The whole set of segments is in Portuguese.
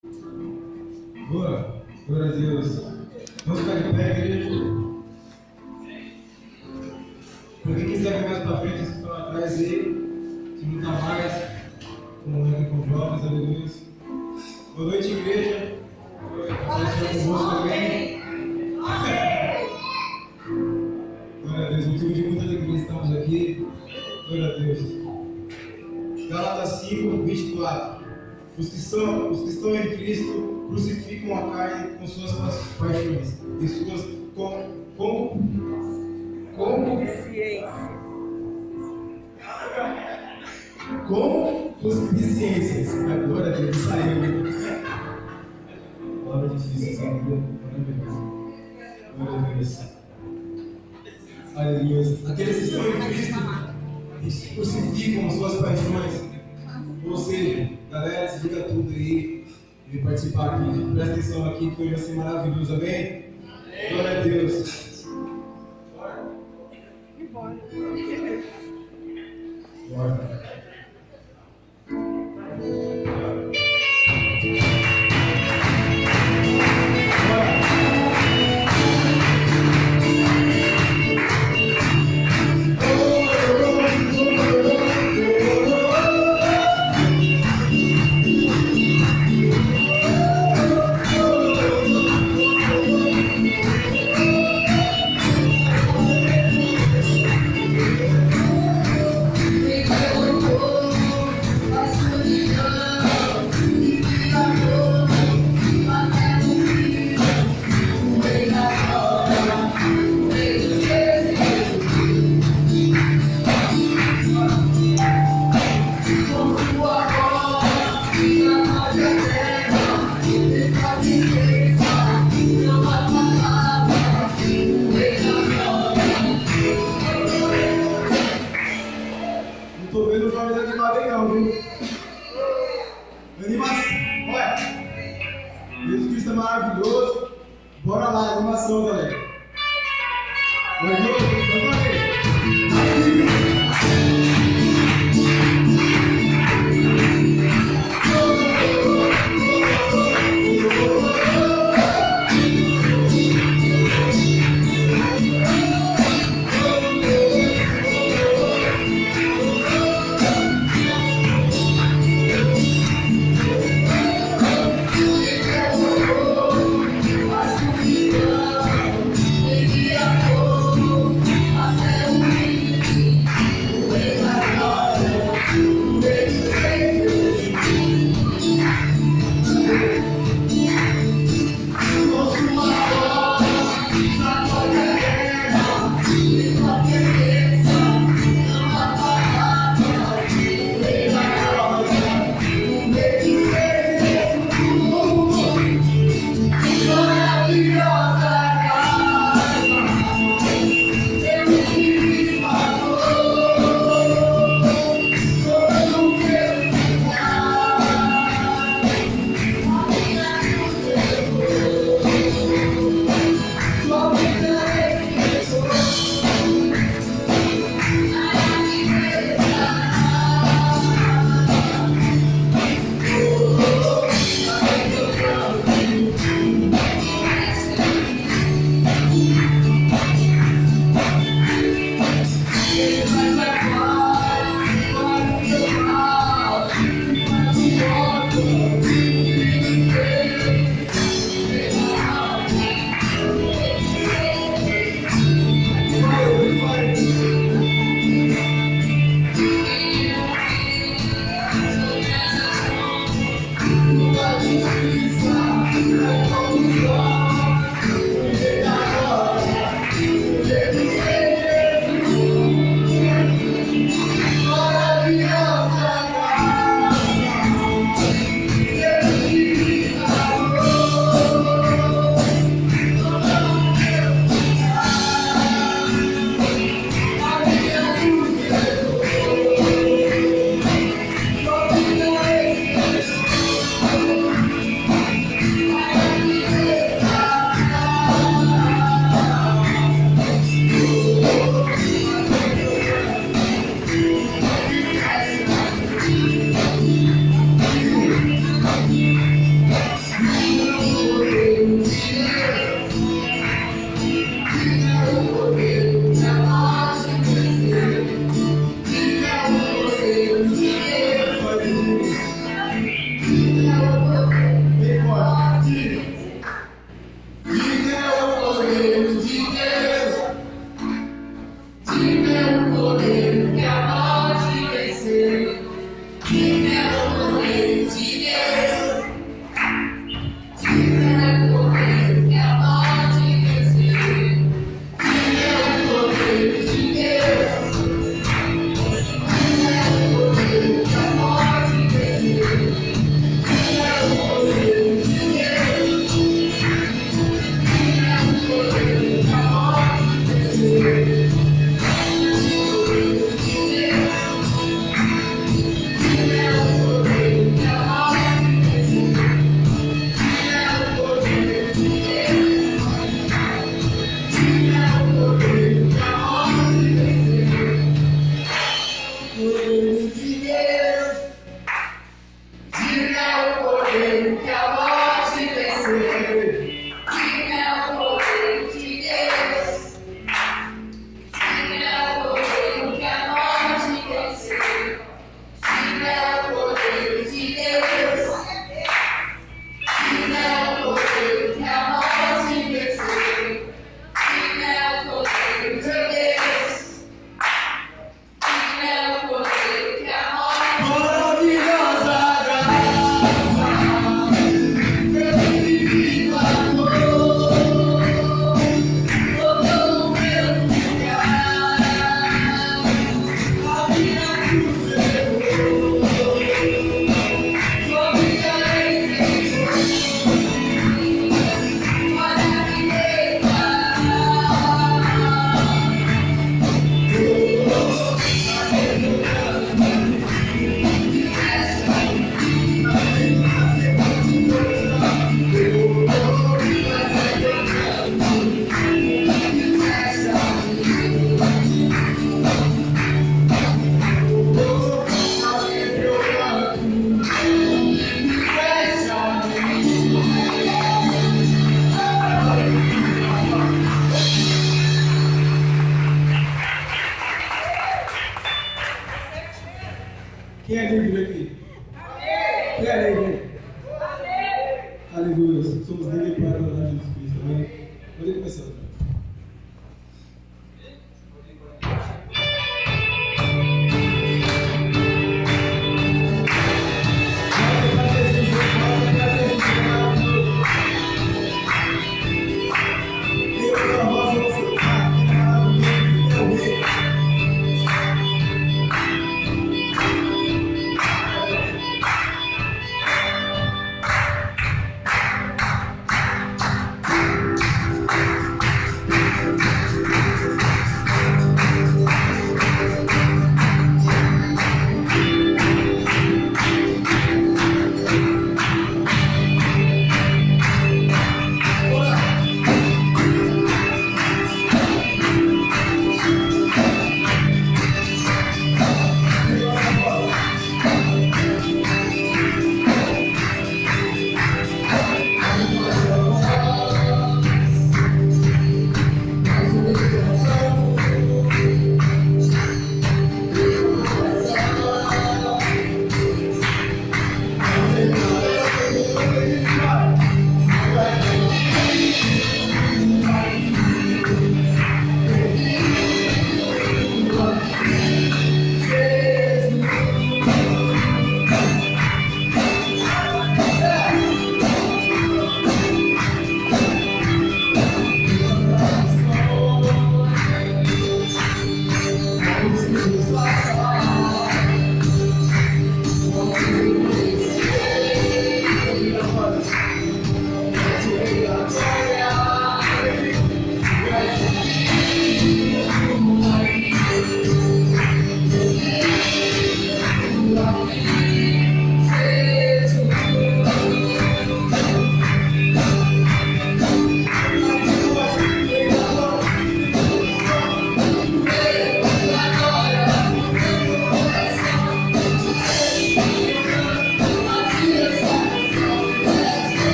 Boa, glória a Deus. Vamos ficar de pé, igreja. Para quem quiser vir mais para frente, vocês estão atrás aí. Se não está mais, com jovens, aleluia. Boa noite, igreja. Pode ser convosco também. Glória a Deus, motivo de muita alegria estamos aqui. Glória a Deus. Gálatas 5, 24. Os que estão em Cristo crucificam a carne com suas paixões e suas concupiscências. Agora Deus saiu. Palavra difícil, sabe? Glória a Deus. Aleluia. Aqueles que estão em Cristo crucificam as suas paixões. Ou seja, galera, se liga tudo aí e participar aqui. Presta atenção aqui que hoje vai ser maravilhoso, amém? Glória a Deus. Bora. Aleluia. Somos livres para adorar Jesus Cristo. Amém? Pode começar.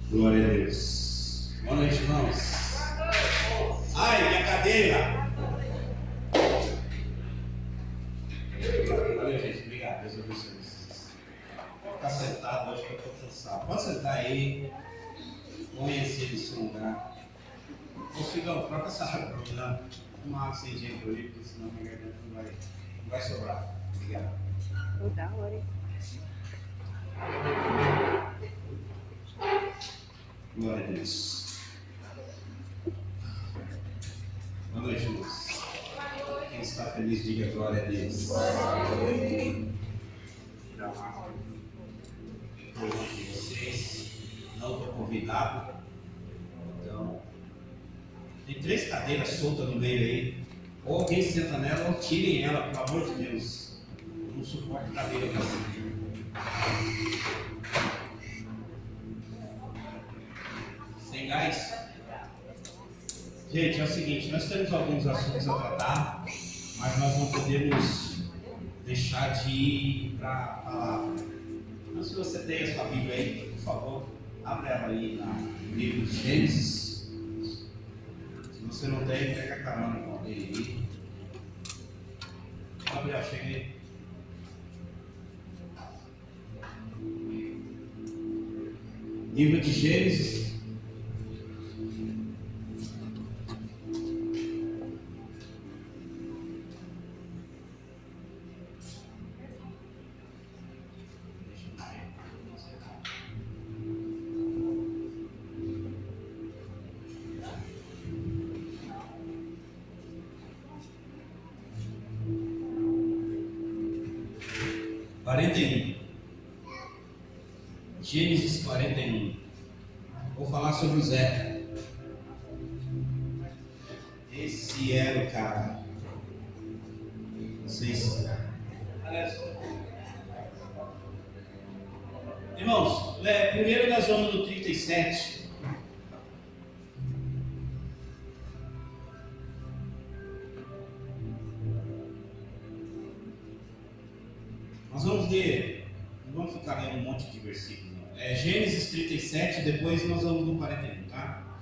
Glória a Deus. Boa noite, irmãos. Ai, minha cadeira. Valeu, gente. Obrigado. Deus abençoe vocês. Vou ficar sentado hoje que eu estou cansado. Pode sentar aí. Conhecer no seu lugar. Ô, Cigão, troca essa água para mim, não. Uma água sem jeito aí, porque senão minha garganta não vai sobrar. Obrigado. Oh, da hora. Glória a Deus. Boa noite, irmãos. Quem está feliz, diga glória a Deus. Tirar a máscara. Eu de vocês. Não estou convidado. Então, tem 3 cadeiras soltas no meio aí. Ou alguém senta nela ou tirem ela, pelo amor de Deus. Eu não suporto cadeira assim. Sem gás? Gente, é o seguinte, nós temos alguns assuntos a tratar, mas nós não podemos deixar de ir para a palavra. Então, se você tem a sua Bíblia aí, por favor, abre ela aí no livro de Gênesis. Se você não tem, pega a carona com alguém aí. Gabriel, cheguei. Livro de Gênesis. Gênesis 41. Vou falar sobre o Zé. Esse era o cara. Vocês. Irmãos, primeiro nós vamos no 37. Nós vamos ler. Não vamos ficar lendo um monte de versículos. Gênesis 37, depois nós vamos no 41, tá?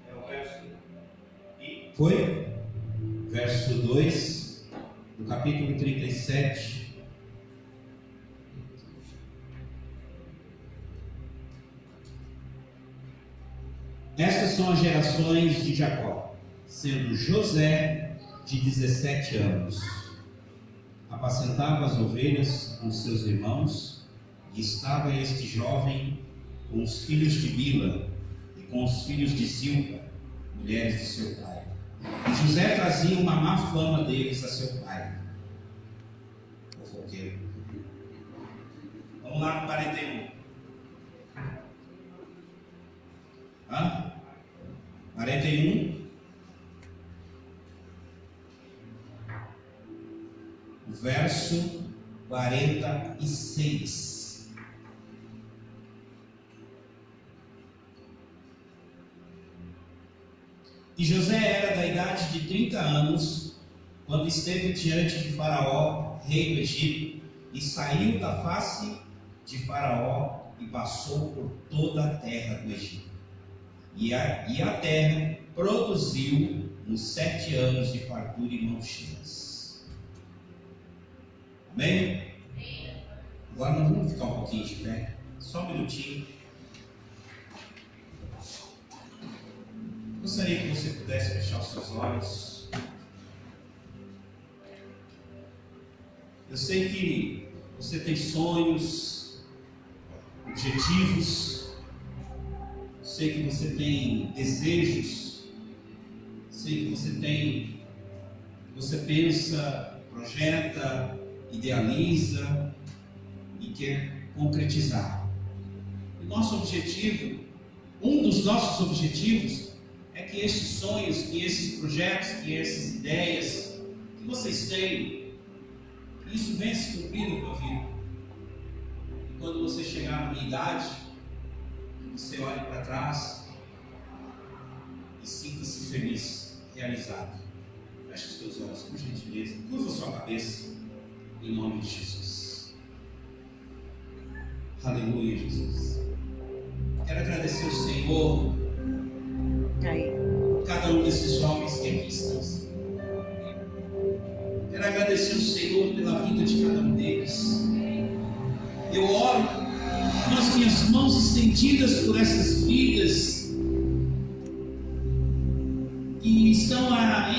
É o verso. Foi? Verso 2, do capítulo 37. Estas são as gerações de Jacó, sendo José de 17 anos. Apacentava as ovelhas com seus irmãos, e estava este jovem com os filhos de Bila e com os filhos de Zilpa, mulheres de seu pai. E José trazia uma má fama deles a seu pai. Fofoqueiro. Vamos lá no 41. 41. Verso 46. E José era da idade de 30 anos, quando esteve diante de Faraó, rei do Egito, e saiu da face de Faraó e passou por toda a terra do Egito. E a terra produziu uns 7 anos de fartura e mãos cheias. Amém? Agora nós vamos ficar um pouquinho de pé, só um minutinho. Gostaria que você pudesse fechar os seus olhos. Eu sei que você tem sonhos, objetivos, eu sei que você tem desejos, eu sei que você pensa, projeta, idealiza e quer concretizar. O nosso objetivo, um dos nossos objetivos, é que esses sonhos, que esses projetos, que essas ideias que vocês têm, que isso venha se cumprir na tua vida. E quando você chegar na minha idade, você olhe para trás e sinta-se feliz, realizado. Feche os teus olhos, por gentileza, curva a sua cabeça. Em nome de Jesus. Aleluia, Jesus. Quero agradecer ao Senhor por cada um desses jovens que aqui estão. Quero agradecer ao Senhor pela vida de cada um deles. Eu oro com as minhas mãos estendidas por essas vidas que estão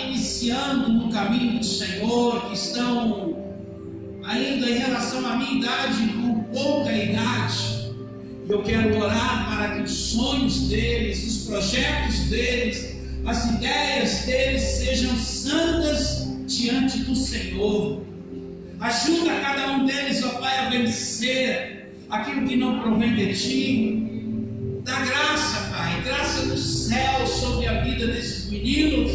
iniciando no caminho do Senhor, que estão ainda em relação à minha idade, com pouca idade. Eu quero orar para que os sonhos deles, os projetos deles, as ideias deles sejam santas diante do Senhor. Ajuda cada um deles, ó Pai, a vencer aquilo que não provém de Ti. Dá graça, Pai, graça do céu sobre a vida desses meninos,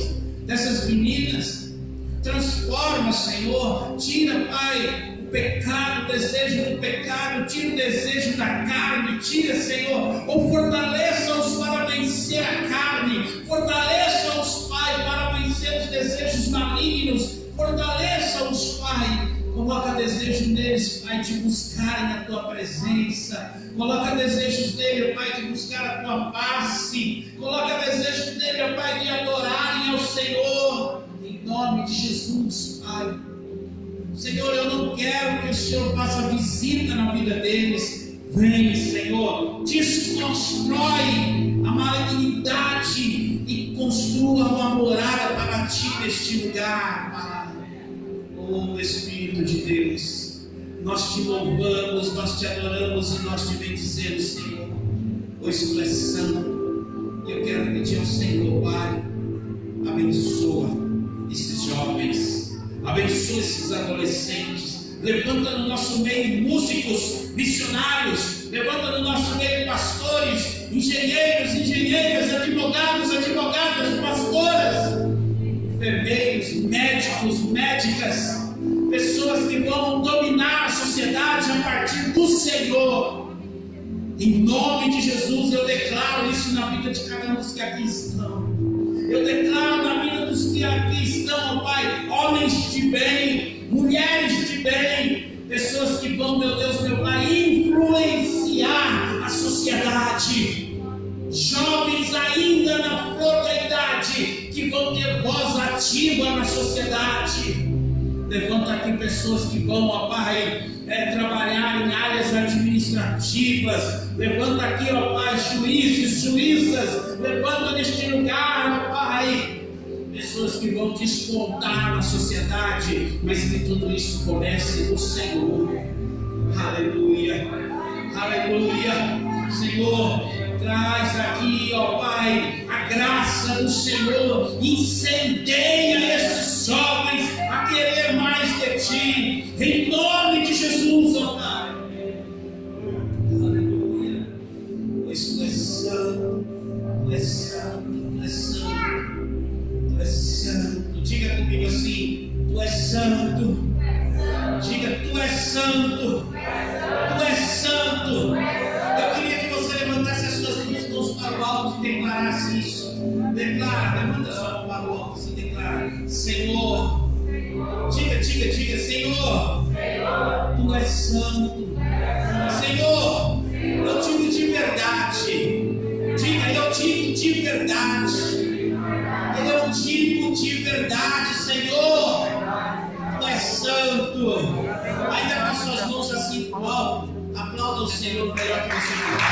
dessas meninas. Transforma, Senhor. Tira, Pai, o pecado, o desejo do pecado. Tira o desejo da carne. Tira, Senhor, ou fortaleça-os para vencer a carne. Fortaleça-os, Pai, para vencer os desejos malignos. Fortaleça-os, Pai. Coloca desejos neles, Pai, de buscarem a Tua presença. Coloca desejos nele, Pai, de buscar a Tua face. Coloca desejos nele, ó Pai, de adorarem ao Senhor. Em nome de Jesus, Pai. Senhor, eu não quero que o Senhor faça visita na vida deles. Vem, Senhor, desconstrói a malignidade e construa uma morada para Ti neste lugar, Pai. Oh Espírito de Deus, nós Te louvamos, nós Te adoramos e nós Te bendizemos, Senhor, pois Tu és santo. E eu quero pedir ao Senhor, Pai, abençoa esses jovens, abençoa esses adolescentes, levanta no nosso meio músicos, missionários, levanta no nosso meio pastores, engenheiros, engenheiras, advogados, advogadas, pastoras, enfermeiros, médicos, médicas, pessoas que vão dominar a sociedade a partir do Senhor. Em nome de Jesus, eu declaro isso na vida de cada um dos que aqui estão. Eu declaro na vida dos que aqui estão, ó Pai, homens de bem, mulheres de bem, pessoas que vão, meu Deus, meu Pai, influenciar a sociedade. Jovens ainda na flor da idade, que vão ter voz ativa na sociedade. Levanta aqui pessoas que vão, ó Pai, trabalhar em áreas administrativas. Levanta aqui, ó Pai, juízes, juízas. Levanta neste lugar, ó Pai, pessoas que vão despontar na sociedade, mas que tudo isso comece no Senhor. Aleluia, aleluia. Senhor, traz aqui, ó Pai, a graça do Senhor. Incendeia esses jovens a querer mais de Ti, em nome de Jesus, ó Pai. Aleluia. Pois Tu és santo, Tu és santo, Tu és santo, Tu és santo. Diga comigo assim: Tu és santo. Diga: Tu és santo, Tu és santo. Eu queria que você levantasse as suas mãos para o alto e declarasse isso. Declara, levanta a sua mão para o alto e declara: Senhor. Diga, Senhor, Tu és santo. Senhor, eu digo de verdade. Diga, eu digo de verdade. Eu digo de verdade, Senhor. Tu és santo. Ainda com as suas mãos assim para o alto, aplauda o Senhor melhor que você puder.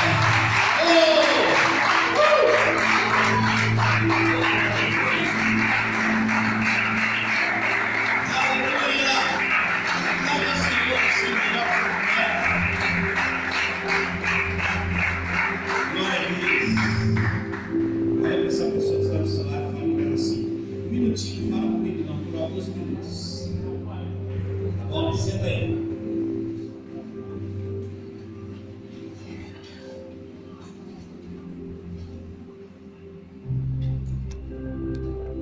Senta aí.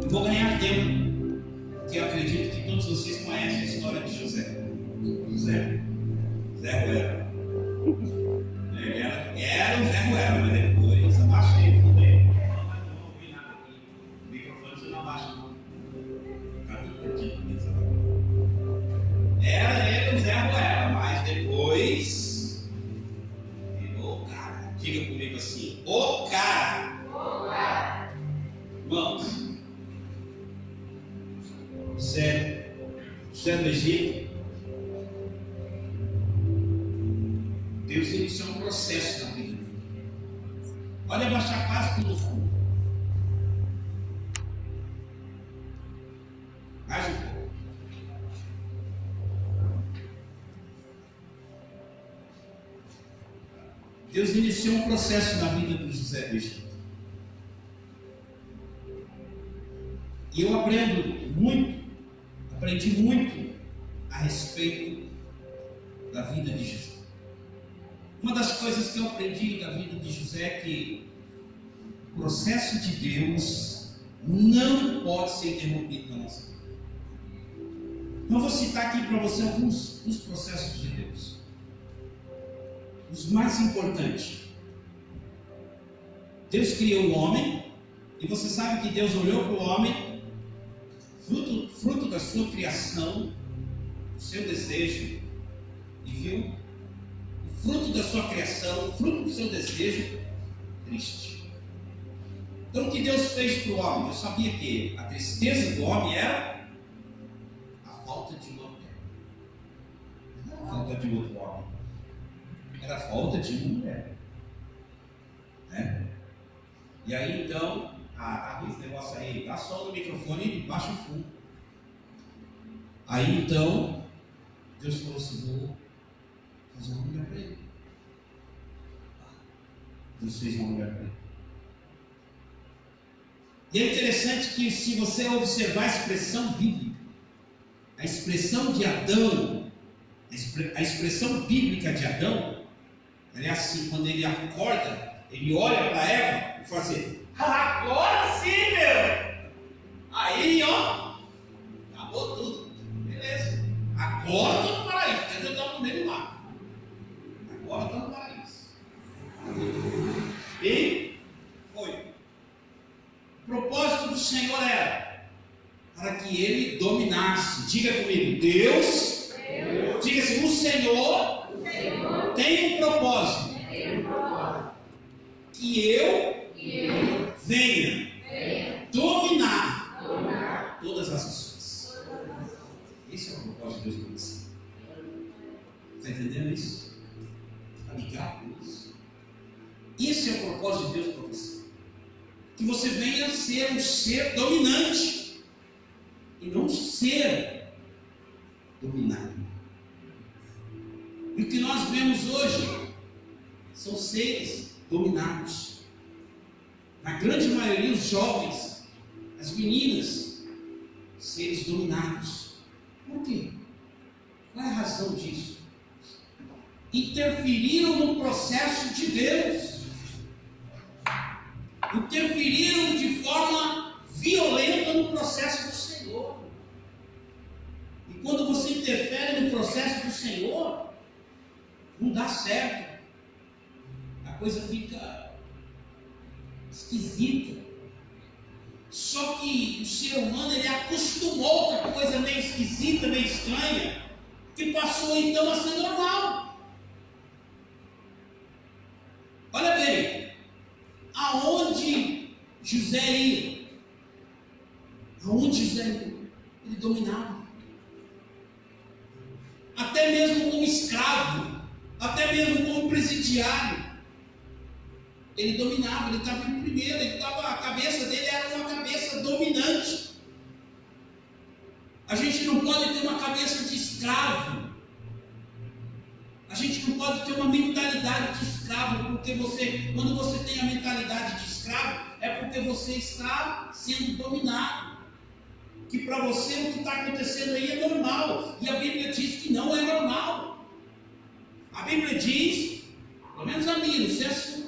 Vou ganhar tempo, porque eu acredito que todos vocês conhecem a história de José. Zé Ruela. Era o Zé Ruela, mas depois abaixei o fundo dele. Não ouvi nada aqui. O microfone você não abaixa, não. Era ele o Zé Ruela, mas depois José do Egito, Deus iniciou um processo na vida dele. Olha, baixar a casa do fundo. Mais um pouco. Deus iniciou um processo na vida do José do Egito. E eu aprendi muito a respeito da vida de José. Uma das coisas que eu aprendi da vida de José é que o processo de Deus não pode ser interrompido na nossa vida. Então eu vou citar aqui para você alguns dos processos de Deus. Os mais importantes. Deus criou o homem, e você sabe que Deus olhou para o homem, fruto da sua criação, do seu desejo, e viu o fruto da sua criação, o fruto do seu desejo, triste. Então o que Deus fez para o homem? Eu sabia que a tristeza do homem era a falta de uma mulher. Não era a falta de outro homem. Era a falta de uma mulher. Né? E aí então, esse negócio aí, dá só no microfone e baixa o fundo. Aí então, Deus falou assim: vou fazer uma mulher para ele. Deus fez uma mulher para ele. E é interessante que, se você observar a expressão bíblica, a expressão de Adão, a expressão bíblica de Adão, ele é assim: quando ele acorda, ele olha para Eva e fala assim: agora sim, meu! Aí, ó, acabou tudo, beleza. Agora estou no paraíso, quer dizer, eu estou no meio do mar. Agora estou no paraíso. E foi. O propósito do Senhor era para que ele dominasse. Diga comigo: Deus. Diga assim: o Senhor tem um propósito. Que eu venha dominar todas as ações. Esse é o propósito de Deus para você. Está entendendo isso? Está ligado com isso? Esse é o propósito de Deus para você. Que você venha ser um ser dominante e não ser dominado. E o que nós vemos hoje são seres dominados. Na grande maioria, os jovens, as meninas, seres dominados. Por quê? Qual é a razão disso? Interferiram no processo de Deus. Interferiram de forma violenta no processo do Senhor. E quando você interfere no processo do Senhor, não dá certo. A coisa fica esquisita. Só que o ser humano, ele acostumou com a coisa meio esquisita, meio estranha, que passou então a ser normal. Olha bem, aonde José ia, ele dominava. Até mesmo como escravo, até mesmo como presidiário, ele dominava, ele estava em primeiro, a cabeça dele era uma cabeça dominante. A gente não pode ter uma cabeça de escravo. A gente não pode ter uma mentalidade de escravo, porque quando você tem a mentalidade de escravo, é porque você está sendo dominado. Que para você o que está acontecendo aí é normal. E a Bíblia diz que não é normal. A Bíblia diz, pelo menos a minha, não sei a sua,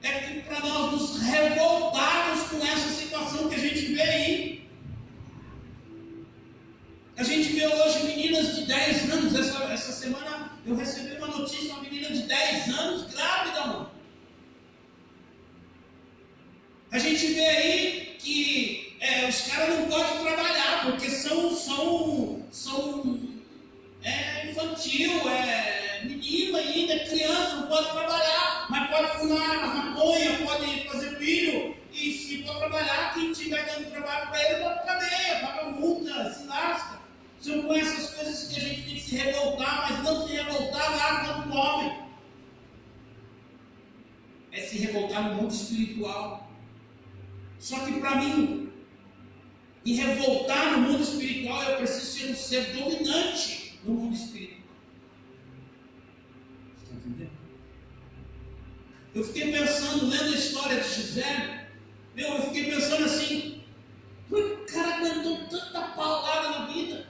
é que para nós nos revoltarmos com essa situação que a gente vê aí. A gente vê hoje meninas de 10 anos, essa semana eu recebi uma notícia de uma menina de 10 anos grávida, mano. A gente vê aí que os caras não podem trabalhar, porque são infantil, menino ainda, criança, não pode trabalhar, mas pode fumar maconha, pode fazer filho, e se for trabalhar, quem estiver dando trabalho para ele, vai para cadeia, paga multa muda, se lasca. São com essas coisas que a gente tem que se revoltar, mas não se revoltar lá contra o homem. É se revoltar no mundo espiritual. Só que para mim, me revoltar no mundo espiritual, eu preciso ser um ser dominante no mundo espiritual. Está entendendo? Eu fiquei pensando, lendo a história de José, eu fiquei pensando assim, o cara aguentou tanta paulada na vida.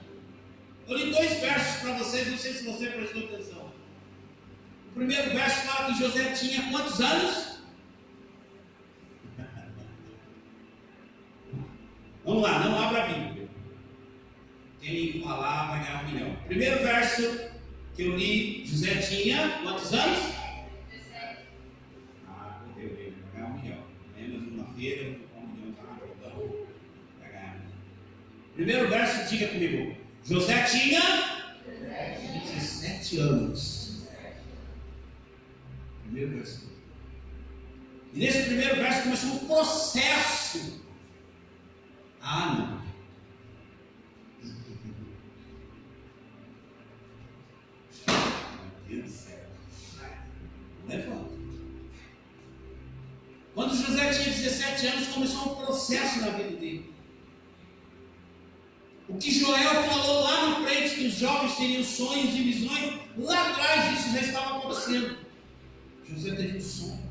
Eu li 2 versos para vocês, não sei se você prestou atenção. O primeiro verso fala que José tinha quantos anos? Vamos lá, não abra a Bíblia. Quem falar vai ganhar 1 milhão. Primeiro verso que eu li, José tinha quantos anos? 17. Correu ele, vai ganhar 1 milhão. Menos uma feira, 1 milhão para então vai ganhar 1 milhão. Primeiro verso, diga comigo. José tinha 17 anos. Primeiro verso. E nesse primeiro verso começou um processo. Não. Meu Deus do céu. Levanta. Quando José tinha 17 anos, começou um processo na vida dele. O que Joel falou lá na frente, que os jovens teriam sonhos e visões, lá atrás isso já estava acontecendo. José teve um sonho.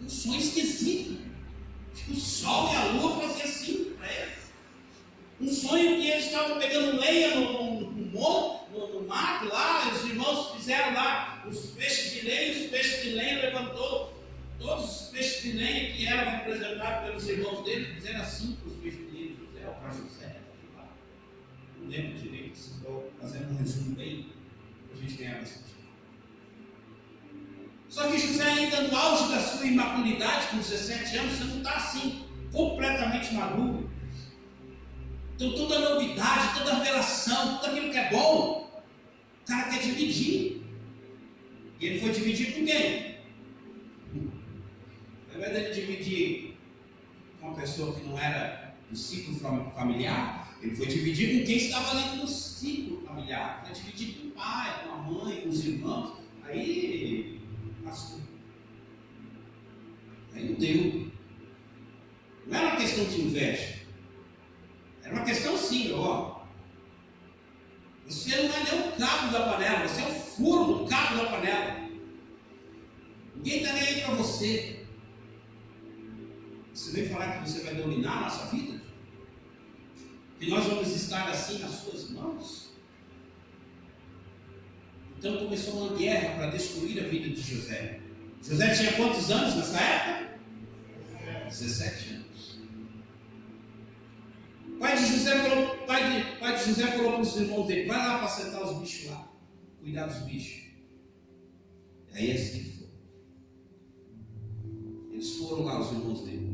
Um sonho esquisito. O sol e a lua faziam assim para ele. Um sonho que eles estavam pegando lenha no mato lá, os irmãos fizeram lá os feixes de lenha, os feixes de lenha levantou todos os feixes de lenha que eram representados pelos irmãos dele, fizeram assim para os feixes de lenha de José, ou para José. Não lembro direito, estou fazendo um resumo bem para a gente ganhar bastante. Só que José ainda no auge da sua imaturidade, com 17 anos, você não está assim, completamente maduro. Então toda novidade, toda revelação, tudo aquilo que é bom, o cara quer dividir. E ele foi dividir com quem? Ao invés dele dividir com uma pessoa que não era do ciclo familiar, ele foi dividir com quem estava ali no ciclo familiar. Foi dividir com o pai, com a mãe, com os irmãos. Aí não deu. Não era uma questão de inveja. Era uma questão assim, ó. Você não é nem o cabo da panela, você é o furo do cabo da panela. Ninguém está nem aí para você. Você vem falar que você vai dominar a nossa vida? Que nós vamos estar assim nas suas mãos? Então começou uma guerra para destruir a vida de José. José tinha quantos anos nessa época? 17 anos. O pai de José falou para os irmãos dele: vai lá para acertar os bichos lá, cuidar dos bichos. E aí assim foi. Eles foram lá, os irmãos dele.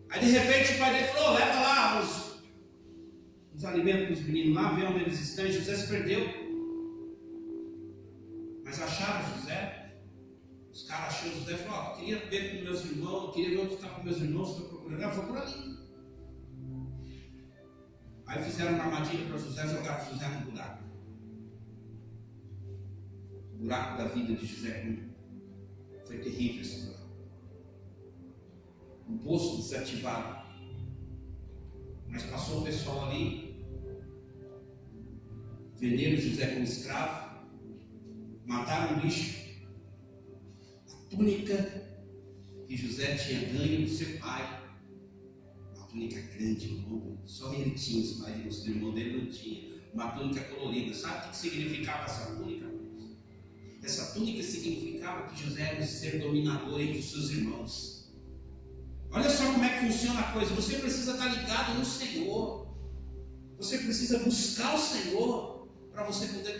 Aí de repente o pai dele falou: leva lá os alimentos para os meninos lá, vê onde eles estão. E José se perdeu. Mas acharam José. Os caras acharam José e falaram: eu queria ver com meus irmãos, eu queria ver onde estava com meus irmãos, estou procurando. Foi por ali. Aí fizeram uma armadilha para José, jogaram José no buraco. O buraco da vida de José foi terrível esse buraco. Um poço desativado. Mas passou o pessoal ali, venderam José como escravo, mataram o bicho. A túnica que José tinha ganho do seu pai, uma túnica grande, só ele tinha, os pais, o irmão dele não tinha, uma túnica colorida. Sabe o que significava essa túnica? Essa túnica significava que José era um ser dominador entre os seus irmãos. Olha só como é que funciona a coisa. Você precisa estar ligado no Senhor. Você precisa buscar o Senhor para você poder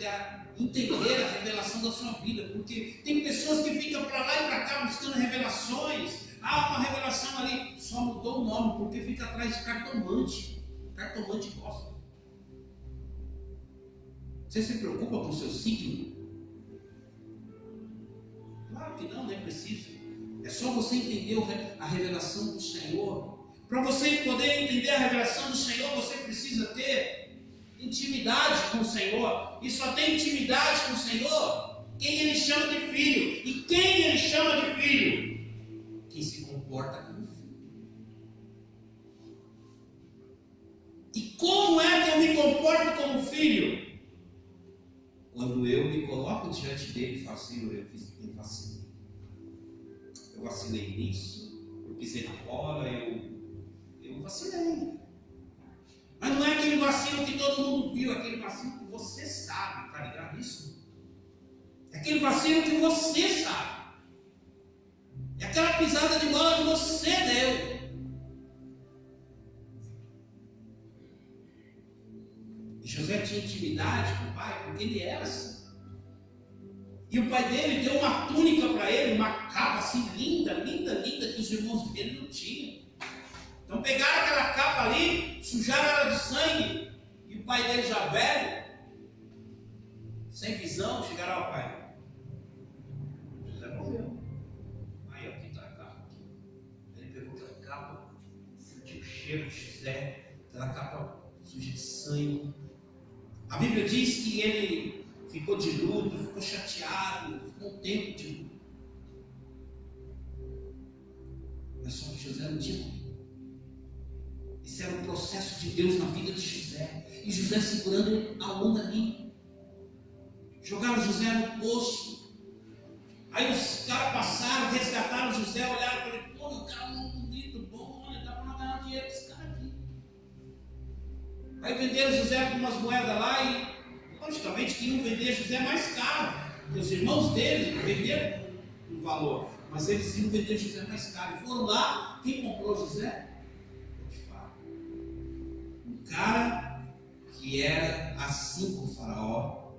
entender a revelação da sua vida. Porque tem pessoas que ficam para lá e para cá buscando revelações. Uma revelação ali, só mudou o nome porque fica atrás de cartomante. Cartomante gosta. Você se preocupa com o seu signo? Claro que não, nem precisa. É só você entender a revelação do Senhor. Para você poder entender a revelação do Senhor, você precisa ter intimidade com o Senhor. E só tem intimidade com o Senhor quem Ele chama de filho. E quem Ele chama de filho? Quem se comporta como filho. E como é que eu me comporto como filho? Quando eu me coloco diante dele e falo, Senhor, eu vacilei. Eu vacilei nisso, eu pisei na bola, eu vacilei. Mas não é aquele vacilo que todo mundo viu, é aquele vacilo que você sabe, tá ligado nisso? É aquele vacilo que você sabe. É aquela pisada de bola que você deu. E José tinha intimidade com o pai, porque ele era assim. E o pai dele deu uma túnica para ele, uma capa assim linda, linda, linda, que os irmãos dele não tinham. Então pegaram aquela capa ali, sujaram ela de sangue, e o pai dele já velho, sem visão, chegaram ao pai. José morreu. Aí, aqui está a capa. Ele pegou aquela capa, sentiu o cheiro de José, aquela capa suja de sangue. A Bíblia diz que ele ficou de luto, ficou chateado, ficou um tempo de luto. Mas só que José não tinha morrido. Esse era o processo de Deus na vida de José. E José segurando a onda ali. Jogaram José no poço. Aí os caras passaram, resgataram José, olharam para ele, pô, o cara é muito bonito, bom, olha, dá para nós ganhar dinheiro com esse cara aqui. Aí venderam José com umas moedas lá e, logicamente, que iam vender José mais caro. Porque os irmãos dele venderam um valor, mas eles iam vender José mais caro. E foram lá, quem comprou José? Um cara que era assim com o faraó.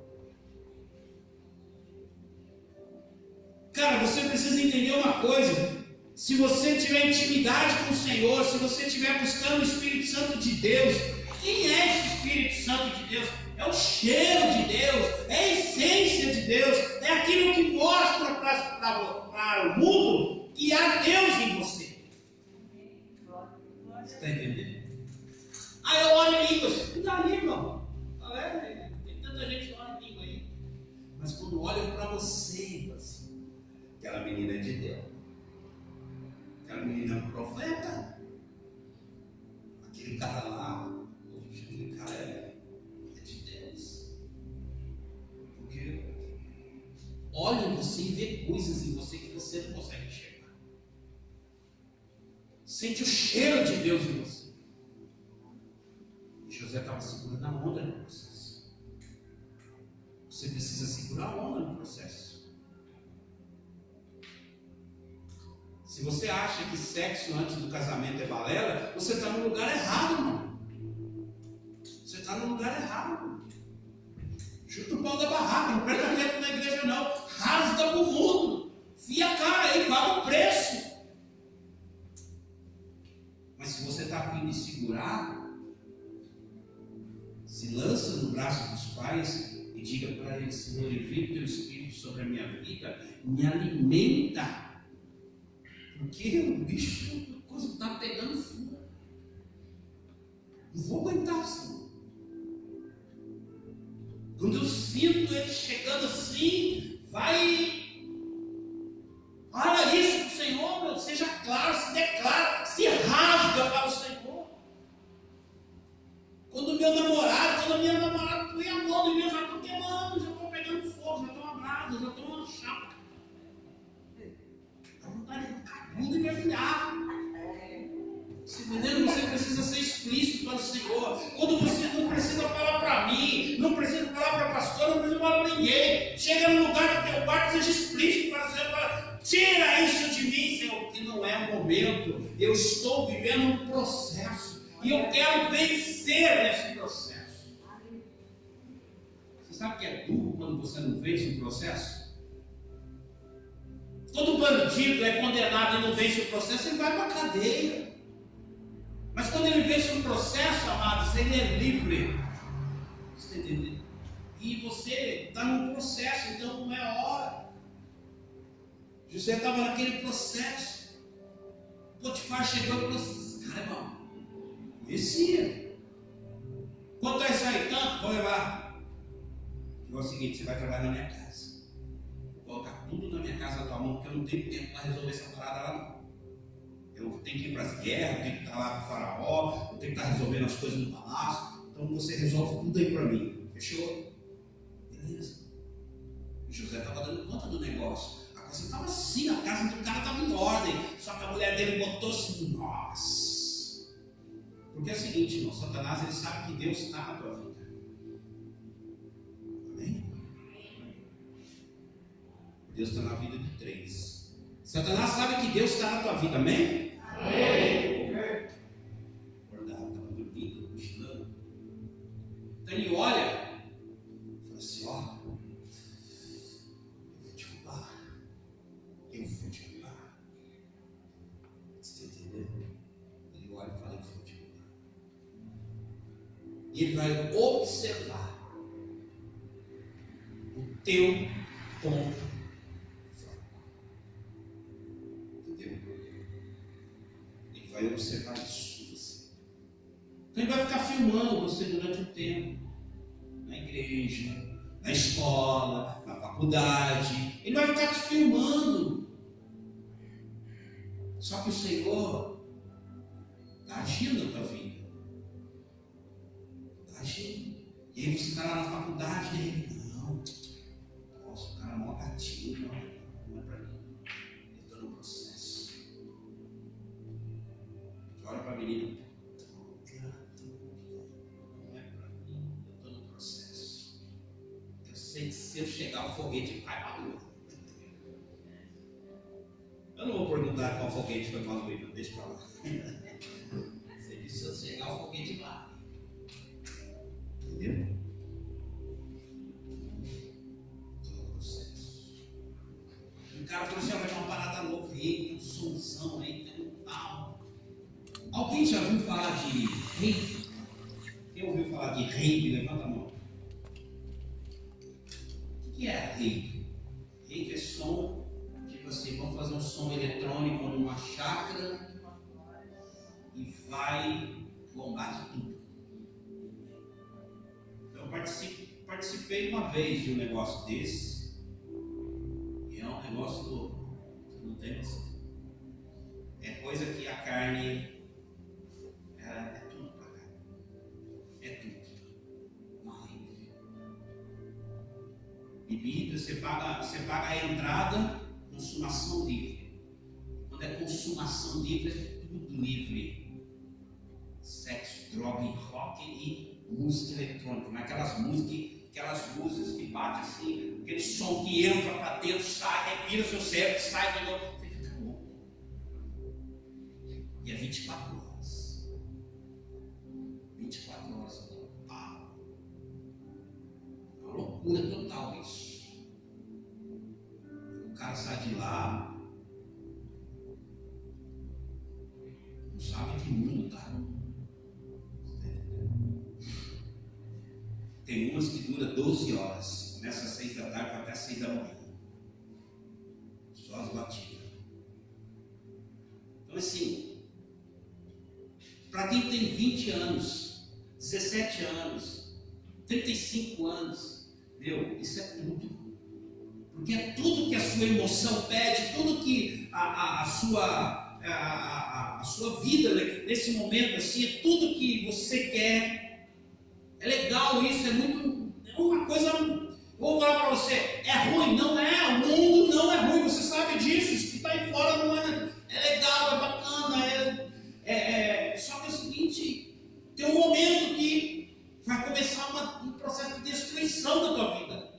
Cara, você precisa entender uma coisa. Se você tiver intimidade com o Senhor, se você estiver buscando o Espírito Santo de Deus, quem é esse Espírito Santo de Deus? É o cheiro de Deus, é a essência de Deus, é aquilo que mostra para o mundo que há Deus em você. Você está entendendo? Ah, eu oro em línguas. Não dá língua. Tem tanta gente que ora em língua aí. Mas quando olham para você, assim, aquela menina é de Deus. Aquela menina é um profeta. Aquele cara lá, aquele cara é de Deus. Porque olha em você e vê coisas em você que você não consegue enxergar. Sente o cheiro de Deus em você. José estava segurando a onda no processo. Você precisa segurar a onda no processo. Se você acha que sexo antes do casamento é balela, você está no lugar errado, mano. Você está no lugar errado, mano. Chuta o pau da barraca, não perca tempo na igreja não. Rasga pro mundo. Fia a cara aí, paga o preço. Mas se você está afim de segurar, se lança no braço dos pais e diga para eles, Senhor, envia o teu Espírito sobre a minha vida, me alimenta, porque o bicho, a coisa está pegando fogo. Não vou aguentar, Senhor. Quando eu sinto ele chegando assim, olha isso para o Senhor, meu, seja claro, se declara, se rasga para o Senhor. Quando a minha namorada põe a mão em mim, eu já estou queimando, já estou pegando fogo, já estou uma brasa, já estou uma chapa. A vontade de ficar bunda e mergulhar. Você precisa ser explícito para o Senhor. Quando você não precisa falar para mim, não precisa falar para a pastora, não precisa falar para ninguém. Chega no lugar do teu quarto, seja explícito para o Senhor. Tira isso de mim, Senhor, porque não é o momento. Eu estou vivendo um processo. E eu quero vencer nesse processo. Você sabe que é duro quando você não vence um processo? Todo bandido é condenado e não vence o processo, ele vai para a cadeia. Mas quando ele vence um processo, amados, ele é livre. Você entendeu? E você está num processo, então não é a hora. José estava naquele processo. Potifar chegou e falou assim, Cara, irmão, conhecia. Quanto é isso aí? Tanto? Vou levar. É o seguinte, você vai trabalhar na minha casa. Vou colocar tudo na minha casa na tua mão, porque eu não tenho tempo para resolver essa parada lá não. Eu tenho que ir para as guerras, eu tenho que estar lá com o faraó, eu tenho que estar resolvendo as coisas no palácio. Então você resolve tudo aí para mim. Fechou? Beleza. E José estava dando conta do negócio. A coisa estava assim, a casa do cara estava em ordem. Só que a mulher dele botou assim, nossa. Porque é o seguinte, irmão, Satanás ele sabe que Deus está na tua vida. Amém? Deus está na vida de 3. Satanás sabe que Deus está na tua vida, amém? Amém. Acordado, estava dormindo, cochilando. Então ele olha e fala assim: ó, eu vou te roubar. Eu vou te roubar. Você está entendendo? Ele olha e fala: eu vou te roubar. E ele vai observar o teu ponto. Vai observar isso. Então ele vai ficar filmando você durante um tempo. Na igreja, na escola, na faculdade. Ele vai ficar te filmando. Só que o Senhor está agindo na tua vida. Está agindo. E aí você está lá na faculdade e ele, não. Nossa, o cara é mó gatinho. Não é para mim. Eu estou no processo. Olha para a menina, não é para mim, eu estou no processo. Eu sei que se eu chegar o foguete vai para a lua. Eu não vou perguntar qual foguete foi para a lua, deixa para lá. Sei que se eu chegar o foguete vai. Entendeu? Estou no processo. O cara falou assim: vai ter uma parada louca aí, tem um somzão aí, tem um tal. Alguém já ouviu falar de reiki? Quem ouviu falar de reiki? Levanta a mão. O que é reiki? Reiki é som, tipo assim, vamos fazer um som eletrônico numa chácara e vai lombar de tudo. Então, eu participei uma vez de um negócio desse e é um negócio louco. Você não tem noção. É coisa que a carne... É tudo para cá. É tudo. Uma rede. Bebida, você paga a entrada, consumação livre. Quando é consumação livre, é tudo livre. Sexo, droga, rock e música eletrônica. Não é aquelas músicas que batem assim, aquele som que entra para dentro, sai, revira seu cérebro, sai de novo. Você fica louco. E é 24 horas. 24 horas total. É uma loucura total isso. O cara sai de lá, não sabe que mundo tá. Tem umas que dura 12 horas. Começa às 6 da tarde até às 6 da manhã. Só as batidas. Então assim, para quem tem 20 anos, 17 anos, 35 anos, meu, isso é tudo. Porque é tudo que a sua emoção pede, tudo que a sua vida nesse momento assim, é tudo que você quer. É legal isso, é uma coisa. Vou falar para você, é ruim? Não é, o mundo não é ruim, você sabe disso, isso que está aí fora não é legal, é bacana, só que é o seguinte, tem um momento que vai começar um processo de destruição da tua vida.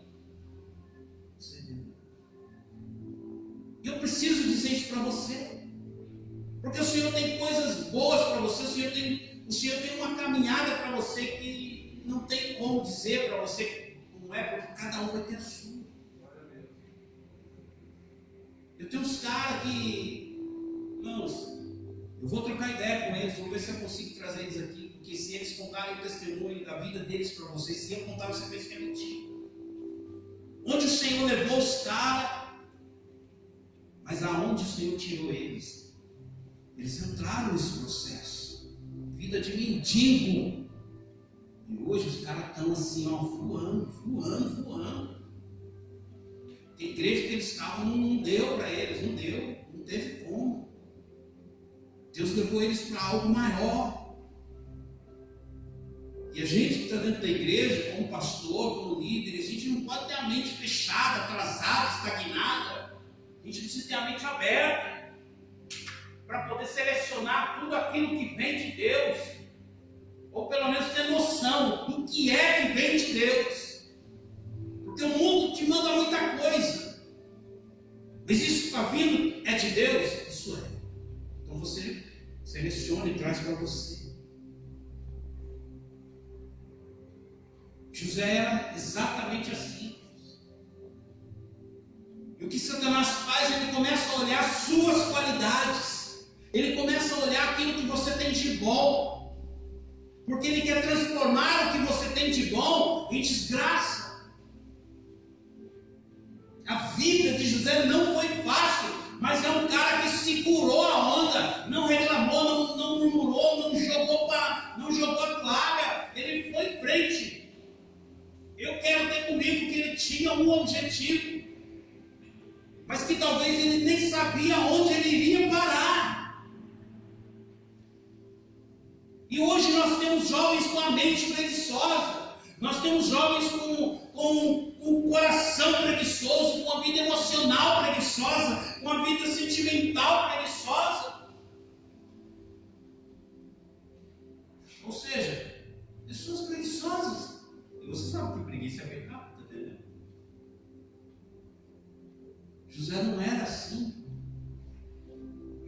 E eu preciso dizer isso para você, porque o Senhor tem coisas boas para você, o Senhor tem uma caminhada para você que não tem como dizer para você como é, porque cada um vai ter a sua. Eu tenho uns caras que, irmãos, eu vou trocar ideia com eles, vou ver se eu consigo trazer eles aqui, porque se eles contarem o testemunho da vida deles para vocês, se eu contar, você pensa que é mentira. Onde o Senhor levou os caras, mas aonde o Senhor tirou eles? Eles entraram nesse processo. Vida de mendigo. E hoje os caras estão assim, ó, voando. Tem igreja que eles estavam, não deu para eles, não teve como. Deus levou eles para algo maior. E a gente que está dentro da igreja, como pastor, como líder, a gente não pode ter a mente fechada, atrasada, estagnada. A gente precisa ter a mente aberta para poder selecionar tudo aquilo que vem de Deus, ou pelo menos ter noção do que é que vem de Deus, porque o mundo te manda muita coisa, mas isso que está vindo é de Deus? Isso é. Então você seleciona e traz para você. José era exatamente assim. E o que Satanás faz, ele começa a olhar suas qualidades, ele começa a olhar aquilo que você tem de bom, porque ele quer transformar o que você tem de bom em desgraça. A vida de José não foi fácil, mas é um cara que segurou a onda, não reclamou, não murmurou, não jogou a toalha, ele foi em frente. Eu quero ter comigo que ele tinha um objetivo, mas que talvez ele nem sabia onde ele iria parar. E hoje nós temos jovens com a mente preguiçosa, nós temos jovens com o coração preguiçoso, com a vida emocional preguiçosa, com a vida sentimental preguiçosa. Ou seja, pessoas preguiçosas. E você sabe que preguiça é pecado, tá entendendo? José não era assim.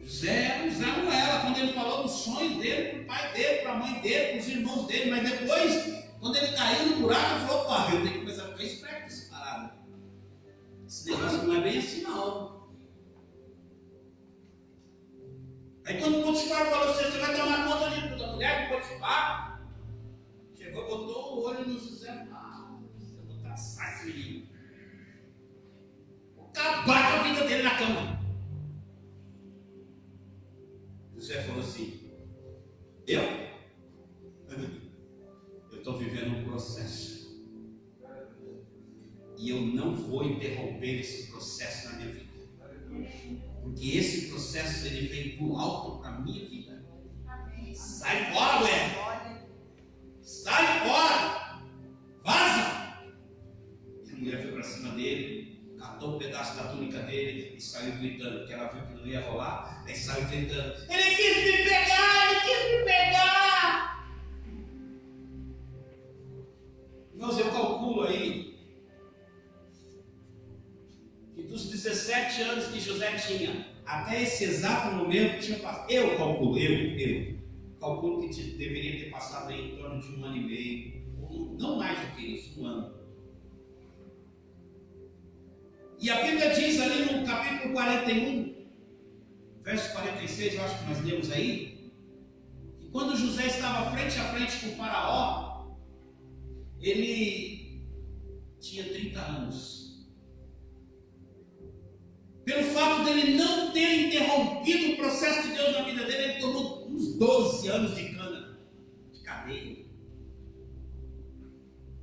José não era, quando ele falou dos sonhos dele, para o pai dele, para a mãe dele, para os irmãos dele, mas depois, quando ele caiu no buraco, ele falou: opa, eu tenho que começar a ficar esperto nessa parada. Esse negócio não é bem assim, não. Aí quando o Potifar falou: você vai tomar conta de tudo, a mulher do Potifar chegou, botou o olho no José e falou: eu vou traçar esse menino, vou acabar com a vida dele na cama. José falou assim: eu estou vivendo um processo e eu não vou interromper esse processo na minha vida, porque esse processo ele vem do alto para a minha vida. Sai fora, mulher, sai fora, vaza. E a mulher foi para cima dele, catou um pedaço da túnica dele e saiu gritando, porque ela viu que não ia rolar. Aí saiu gritando: ele quis me pegar, ele quis me pegar. Irmãos, eu calculo aí que dos 17 anos que José tinha até esse exato momento tinha passado, eu calculo que deveria ter passado aí em torno de 1 ano e meio, ou não mais do que isso, 1 ano. E a Bíblia diz ali no capítulo 41, verso 46, eu acho que nós lemos aí, que quando José estava frente a frente com o faraó, ele tinha 30 anos. Pelo fato dele não ter interrompido o processo de Deus na vida dele, ele tomou uns 12 anos de cana, de cadeia.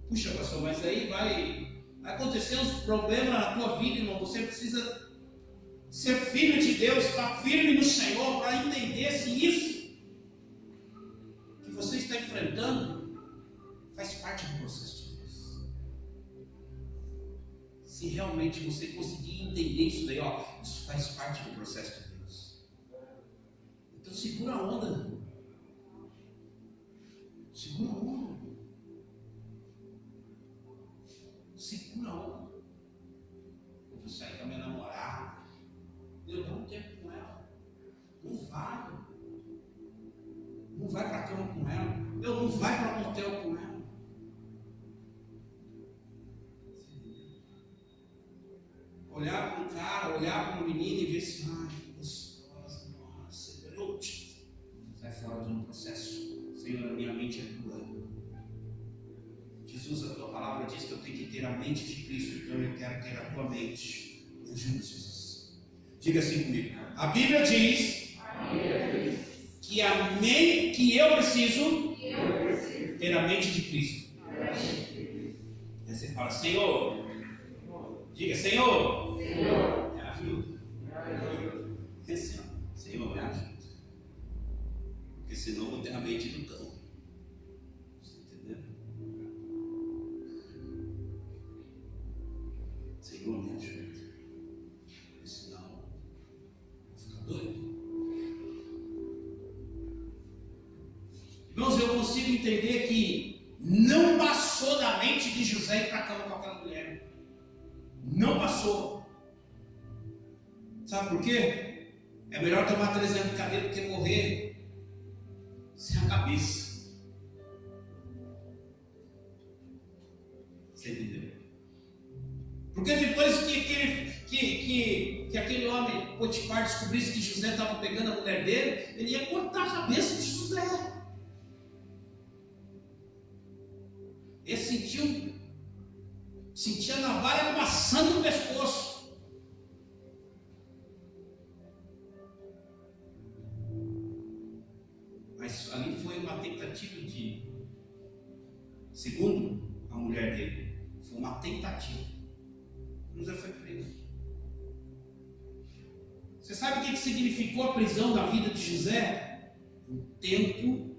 Puxa, pastor, mas aí vai acontecer uns problemas na tua vida, irmão. Você precisa ser filho de Deus, estar firme no Senhor, para entender se isso que você está enfrentando faz parte do processo de Deus. Se realmente você conseguir entender isso daí, ó, isso faz parte do processo de Deus. Então segura a onda. Segura a onda. Segura a onda. Eu vou sair com a minha namorada. Eu dou um tempo com ela. Não vai. Não vai para a cama com ela. Eu não vai para o motel com ela. Olhar para um cara, olhar para uma menina e ver assim: ai, que gostosa, nossa, sai fora do processo. Senhor, a minha mente é dura. Jesus, a tua palavra diz que eu tenho que ter a mente de Cristo, então eu quero ter a tua mente. Jesus. Diga assim comigo: a Bíblia diz que eu preciso ter a mente de Cristo. Aí você fala, Senhor, diga, Senhor, me ajuda. Senhor, me ajuda. Porque senão eu vou ter a mente do cão. Você entendeu? Senhor, me ajuda. Porque senão eu vou ficar doido. Irmãos, eu consigo entender que não passou da mente de José ir para a cama com aquela mulher. Não passou. Sabe por quê? É melhor tomar 3 anos de cadeia do que morrer sem a cabeça. Você entendeu? Porque depois que aquele homem Potifar descobrisse que José estava pegando a mulher dele, ele ia cortar a cabeça de José. Ele sentia a navalha passando no pescoço. Mas ali foi uma tentativa segundo a mulher dele, foi uma tentativa. José foi preso. Você sabe o que significou a prisão da vida de José? Um tempo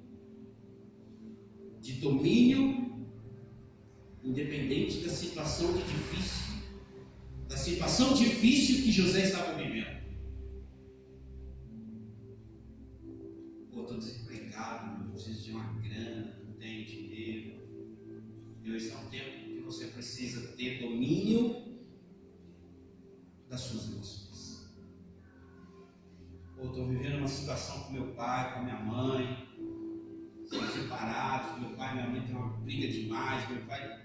de domínio, independente da situação difícil que José estava vivendo. Estou desempregado, eu preciso de uma grana, não tenho dinheiro. Esse é um tempo que você precisa ter domínio das suas emoções. Estou vivendo uma situação com meu pai, com minha mãe, são separados, meu pai e minha mãe têm uma briga demais, meu pai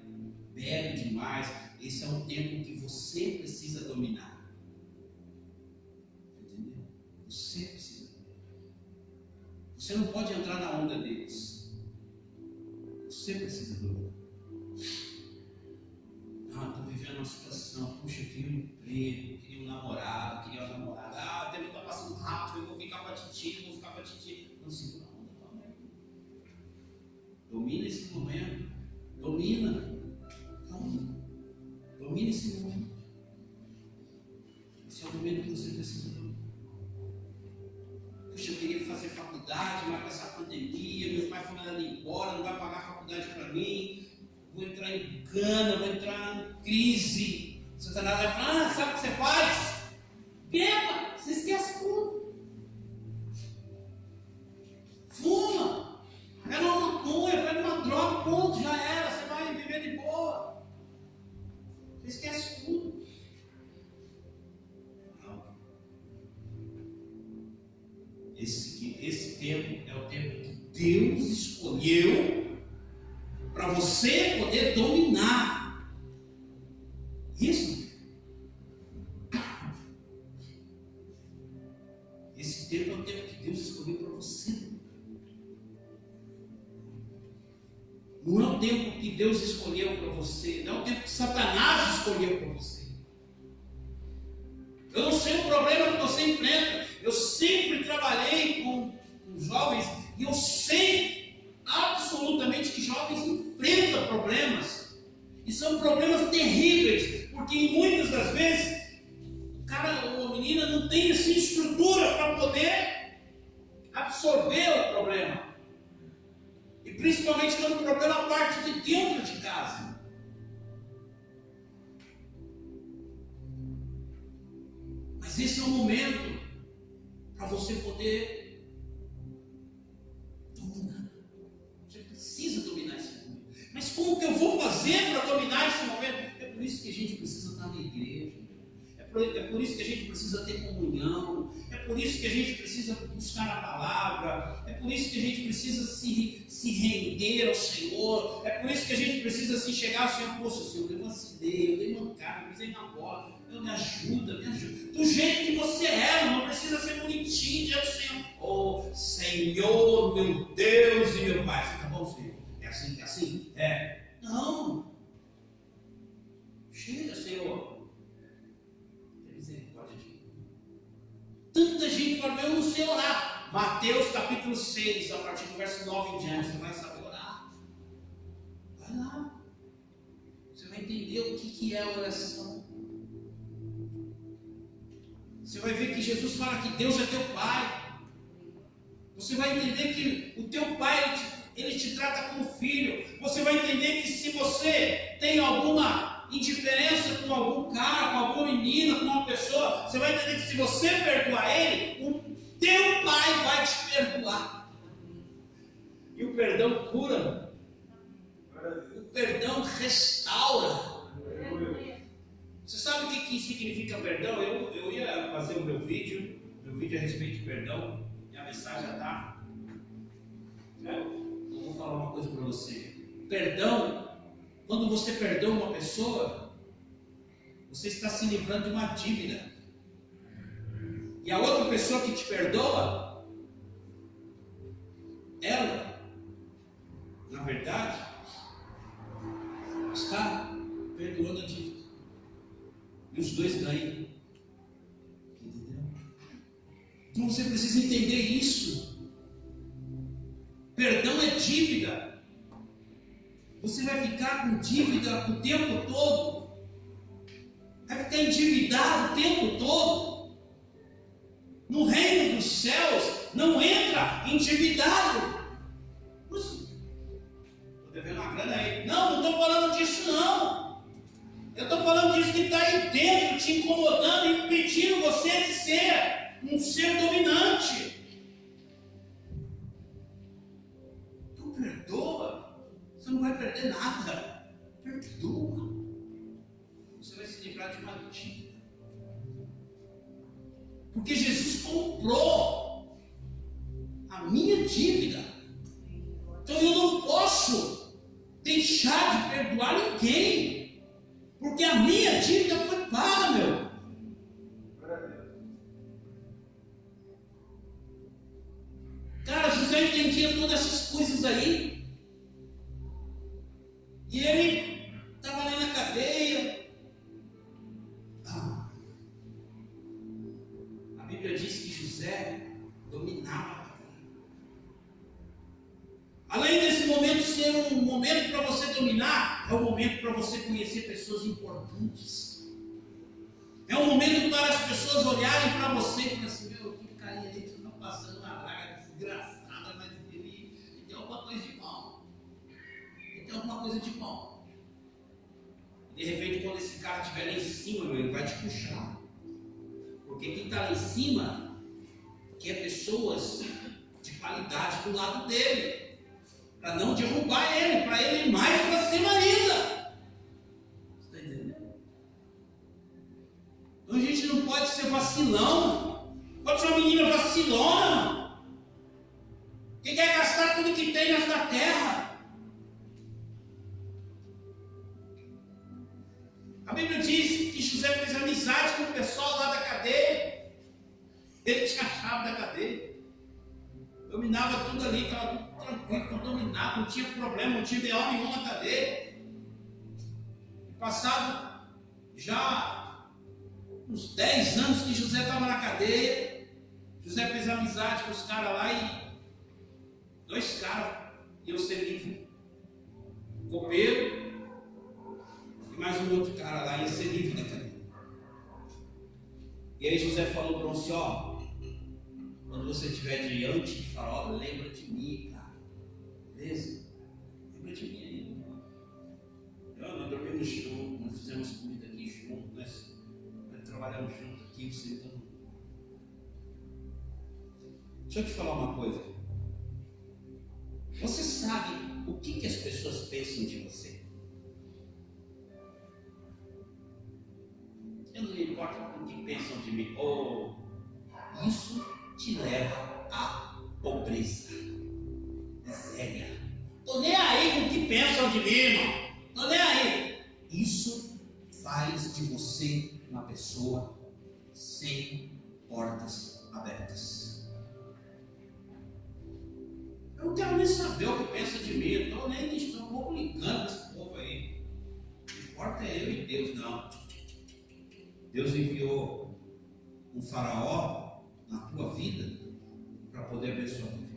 bebe demais. Esse é um tempo que você precisa dominar. Entendeu? Você precisa. Você não pode entrar na onda deles. Você precisa dominar. Estou vivendo uma situação. Puxa, eu queria um emprego, eu queria um namorado, eu queria uma namorada. O tempo está passando rápido, eu vou ficar para titi. Não segura a onda também. Domina esse momento. Domina esse momento. Esse é o momento que você precisa dominar. Puxa, eu queria fazer faculdade, mas com essa pandemia, meu pai foi mandado embora, não vai pagar a faculdade para mim, vou entrar em cana, vou entrar em crise. Satanás vai falar, sabe o que você faz? Beba, você esquece tudo. Fuma, pega uma maconha, pega uma droga, ponto, já era, você vai viver de boa. Você esquece tudo. Esse tempo é o tempo que Deus escolheu para você poder dominar. Isso. Esse tempo é o tempo que Deus escolheu para você. Não é o tempo que Deus escolheu para você. Não é o tempo que Satanás escolheu para você. Eu não sei o problema que você enfrenta. Eu sempre trabalhei com jovens e eu sei absolutamente que jovens enfrentam problemas. E são problemas terríveis, porque muitas das vezes o cara ou a menina não tem essa estrutura para poder absorver o problema. E principalmente quando o problema parte de dentro de casa. Mas esse é o momento para você poder dominar. Você precisa dominar esse momento. Mas como que eu vou fazer para dominar esse momento? É por isso que a gente precisa estar na igreja. É por isso que a gente precisa ter comunhão. É por isso que a gente precisa buscar a palavra. É por isso que a gente precisa se render ao Senhor. É por isso que a gente precisa se chegar ao Senhor. Poxa, Senhor, eu vacilei, eu dei mancada, eu pisei na bola. Me ajuda. Do jeito que você é, não precisa ser bonitinho diante do Senhor. Oh, Senhor, meu Deus e meu Pai. Tá bom, Senhor? É assim? É. Não. Chega, Senhor. Tem misericórdia de mim. Tanta gente fala, eu não sei orar. Mateus capítulo 6, a partir do verso 9 em diante, você vai saber orar. Vai lá. Você vai entender o que é oração. Você vai ver que Jesus fala que Deus é teu Pai. Você vai entender que o teu Pai, ele te trata como filho. Você vai entender que se você tem alguma indiferença com algum cara, com alguma menina, com uma pessoa, você vai entender que se você perdoar ele, o teu Pai vai te perdoar. E o perdão cura. O perdão restaura. Você sabe o que significa perdão? Eu ia fazer o meu vídeo a respeito de perdão, e a mensagem já está. Eu vou falar uma coisa para você. Perdão, quando você perdoa uma pessoa, você está se livrando de uma dívida. E a outra pessoa que te perdoa, ela, na verdade, está perdoando a dívida. E os dois ganham. Entendeu? Então você precisa entender isso. Perdão é dívida. Você vai ficar com dívida o tempo todo. Vai ficar endividado o tempo todo. No reino dos céus não entra endividado. Estou devendo uma grana aí. Não estou falando disso não. Eu estou falando disso que está aí dentro, te incomodando, impedindo você de ser um ser dominante. Então perdoa. Você não vai perder nada. Perdoa. Você vai se livrar de uma dívida. Porque Jesus comprou a minha dívida. Então eu não posso deixar de perdoar ninguém. Porque a minha dívida foi paga, meu. Cara, José entendia todas essas coisas aí. E ele estava ali na cadeia. A Bíblia diz que José dominava a cadeia. Além desse momento ser um momento para você dominar, é um momento para você conhecer pessoas importantes. É um momento para as pessoas olharem para você e falarem assim: meu, que carinha ali que está passando uma draga desgraçada, mas ele tem alguma coisa de bom. Ele tem alguma coisa de bom. De repente, quando esse cara estiver lá em cima, meu, ele vai te puxar. Porque quem está lá em cima quer pessoas de qualidade do lado dele. Para não derrubar ele, para ele ir mais para cima ainda. Você está entendendo? Então a gente não pode ser vacilão. Pode ser uma menina vacilona, que quer gastar tudo que tem nesta terra. A Bíblia diz que José fez amizade com o pessoal lá da cadeia. Ele tinha a chave da cadeia. Dominava tudo ali, estava tudo tranquilo, tudo dominado, não tinha problema, não tinha B.O. nenhum na cadeia. Passado já uns 10 anos que José estava na cadeia, José fez amizade com os caras lá e 2 caras iam ser livres. O copeiro e mais um outro cara lá ia ser livre na cadeia. E aí José falou para você: ó, quando você estiver diante de Faraó, lembra de mim, cara. Beleza? Lembra de mim aí. Nós dormimos juntos, nós fizemos comida aqui juntos, nós trabalhamos juntos aqui, você então. Deixa eu te falar uma coisa. Você sabe o que as pessoas pensam de você? Eu não me importo o que pensam de mim. Oh, isso te leva à pobreza, miséria. Tô nem aí com o que pensam de mim, irmão. Tô nem aí. Isso faz de você uma pessoa sem portas abertas. Eu não quero nem saber o que pensa de mim. Eu tô nem estou um pouco ligando esse povo aí. O que importa é eu e Deus, não. Deus enviou um faraó na tua vida para poder abençoar a tua vida.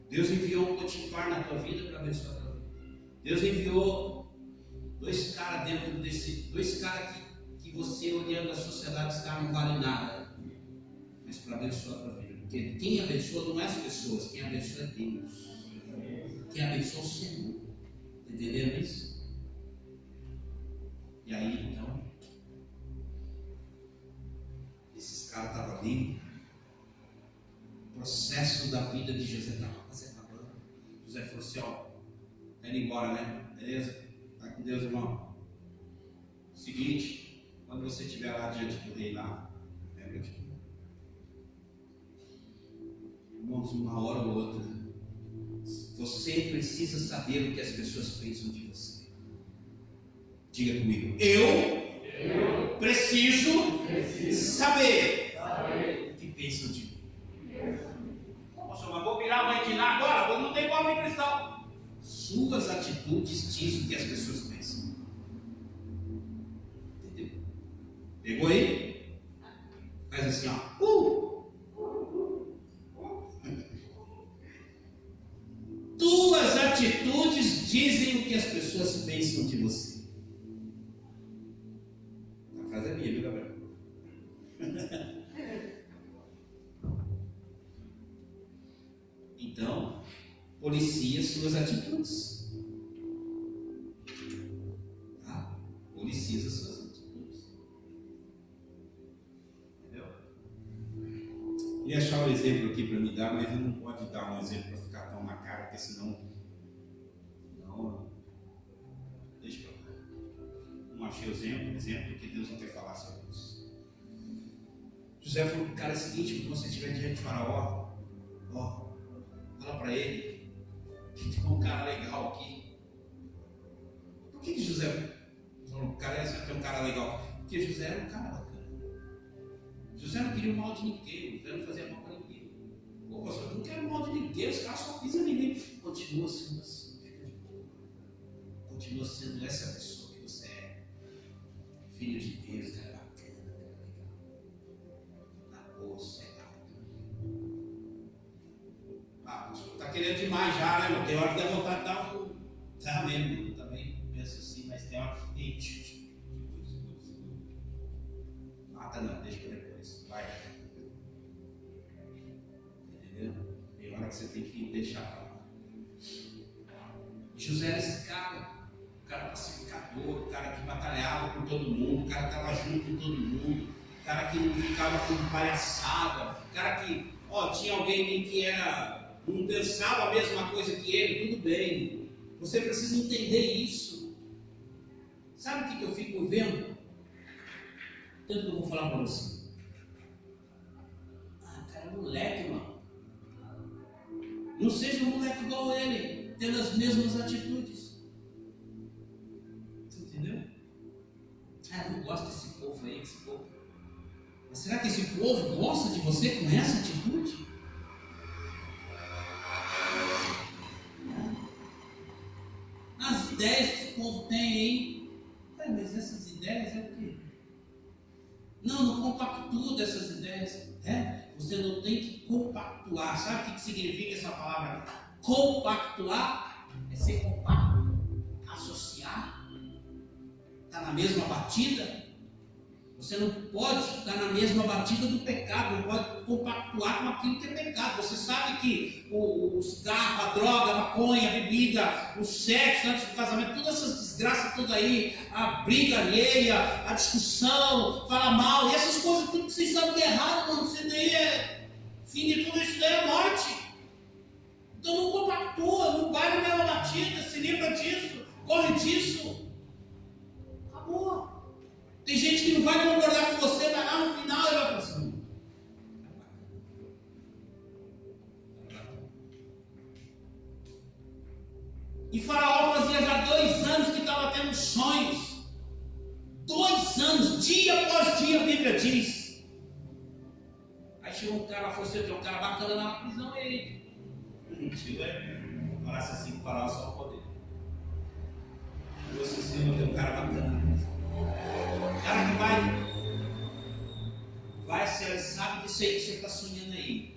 Deus enviou um Potifar na tua vida para abençoar a tua vida. Deus enviou dois caras que você, olhando a sociedade, os caras não valem nada, mas para abençoar a tua vida. Porque quem abençoa não é as pessoas, quem abençoa é Deus. Quem abençoa é o Senhor. Está entendendo isso? E aí, então, esses caras estavam ali, o processo da vida de José estava quase acabando. José falou assim: ó, tá indo embora, né? Beleza? Vai com Deus, irmão. Seguinte, quando você estiver lá diante do rei lá, lembra-te. Irmãos, uma hora ou outra, você precisa saber o que as pessoas pensam de você. Diga comigo: eu preciso saber o que pensam de mim. Pastor, mas vou virar mãe de lá agora? Não tem como ir cristão. Suas atitudes dizem o que as pessoas pensam. Entendeu? Pegou aí? Faz assim, ó. Tuas atitudes dizem o que as pessoas pensam de você. A frase é minha, viu, Gabriel? Então, policia suas atitudes. Tá? Policia as suas atitudes. Entendeu? Queria achar um exemplo aqui para me dar, mas não pode dar um exemplo para ficar tão na cara, porque senão. Não. Deixa eu ver. Não achei o exemplo que Deus não quer falar sobre isso. José falou para o cara: seguinte, quando você estiver diante de Faraó, fala para ele que tem um cara legal aqui. Por que José falou: o cara tem um cara legal? Porque José era um cara bacana. José não queria o mal de ninguém, José não fazia mal para ninguém. Pô, pastor, eu não quero o mal de ninguém, os caras só pisam em mim. Continua sendo assim, fica de boa. Continua sendo essa pessoa que você é. Filho de Deus, cara bacana, cara legal. Na boa, sossegado. Pastor, tá querendo demais já, né, meu? Tem hora que dá vontade de dar um. Tá mesmo, eu também penso assim, mas tem hora que. Mata não, deixa para depois. Vai. Entendeu? Tem hora que você tem que deixar para lá. José era esse cara, o cara pacificador, o cara que batalhava com todo mundo, o cara que estava junto com todo mundo, o cara que não ficava com palhaçada, o cara que, tinha alguém que não pensava a mesma coisa que ele, tudo bem. Você precisa entender isso. Sabe o que eu fico vendo? Tanto que eu vou falar para você. Cara, é moleque, mano. Não seja um moleque igual ele, tendo as mesmas atitudes. Você entendeu? Eu não gosto desse povo aí, esse povo. Mas será que esse povo gosta de você com essa atitude? As ideias que esse povo tem aí. Mas essas ideias é o quê? Não compactua dessas ideias. Você não tem que compactuar. Sabe o que significa essa palavra? Compactuar é ser compacto, associar, estar na mesma batida. Você não pode estar na mesma batida do pecado, não pode compactuar com aquilo que é pecado. Você sabe que o cigarro, a droga, a maconha, a bebida, o sexo antes do casamento, todas essas desgraças todas aí, a briga alheia, a discussão, falar mal, e essas coisas tudo que vocês sabem que é errado, mano. Isso daí é fim de tudo, isso daí é morte. Então não compactua, não vai na mesma batida, se livra disso, corre disso. Acabou. Tem gente que não vai concordar com você, mas lá no final ele vai falar assim. E Faraó fazia já 2 anos que estava tendo sonhos. 2 anos, dia após dia, a Bíblia diz. Aí chegou um cara, falou assim: tem um cara bacana lá na prisão, ele. Falasse assim com o Faraó, só o poder. Falou assim: tem um cara bacana. O cara que vai, você sabe disso aí que você está sonhando aí.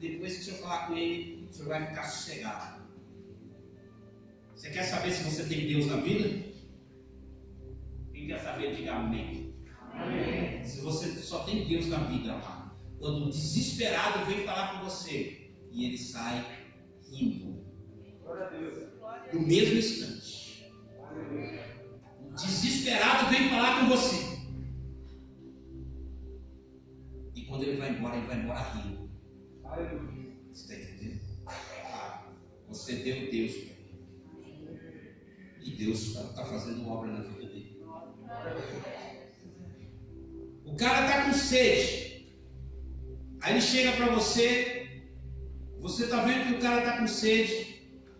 E depois que o senhor falar com ele, o senhor vai ficar sossegado. Você quer saber se você tem Deus na vida? Quem quer saber, diga amém. Amém. Se você só tem Deus na vida, amado, quando o desesperado vem falar com você, e ele sai rindo. Glória a Deus. No mesmo instante. O desesperado vem falar com você. E quando ele vai embora rindo. Aleluia. Você está entendendo? Você deu Deus para ele. E Deus está fazendo obra na vida dele. O cara está com sede. Aí ele chega para você. Você está vendo que o cara está com sede.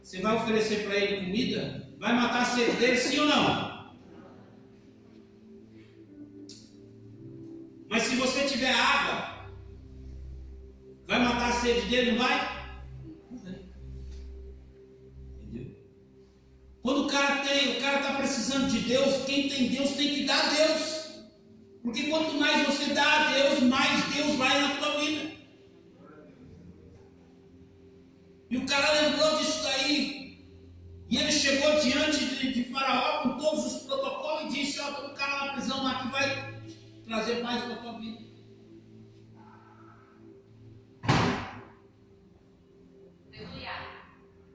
Você vai oferecer para ele comida? Vai matar a sede dele, sim ou não? Mas se você tiver água, vai matar a sede dele, não vai? Não vai. Entendeu? Quando o cara está precisando de Deus, quem tem Deus tem que dar a Deus. Porque quanto mais você dá a Deus, mais Deus vai na tua vida. E o cara lembrou disso daí. E ele chegou diante de Faraó com todos os protocolos e disse: ó, tem um cara na prisão lá que vai trazer paz para a tua vida.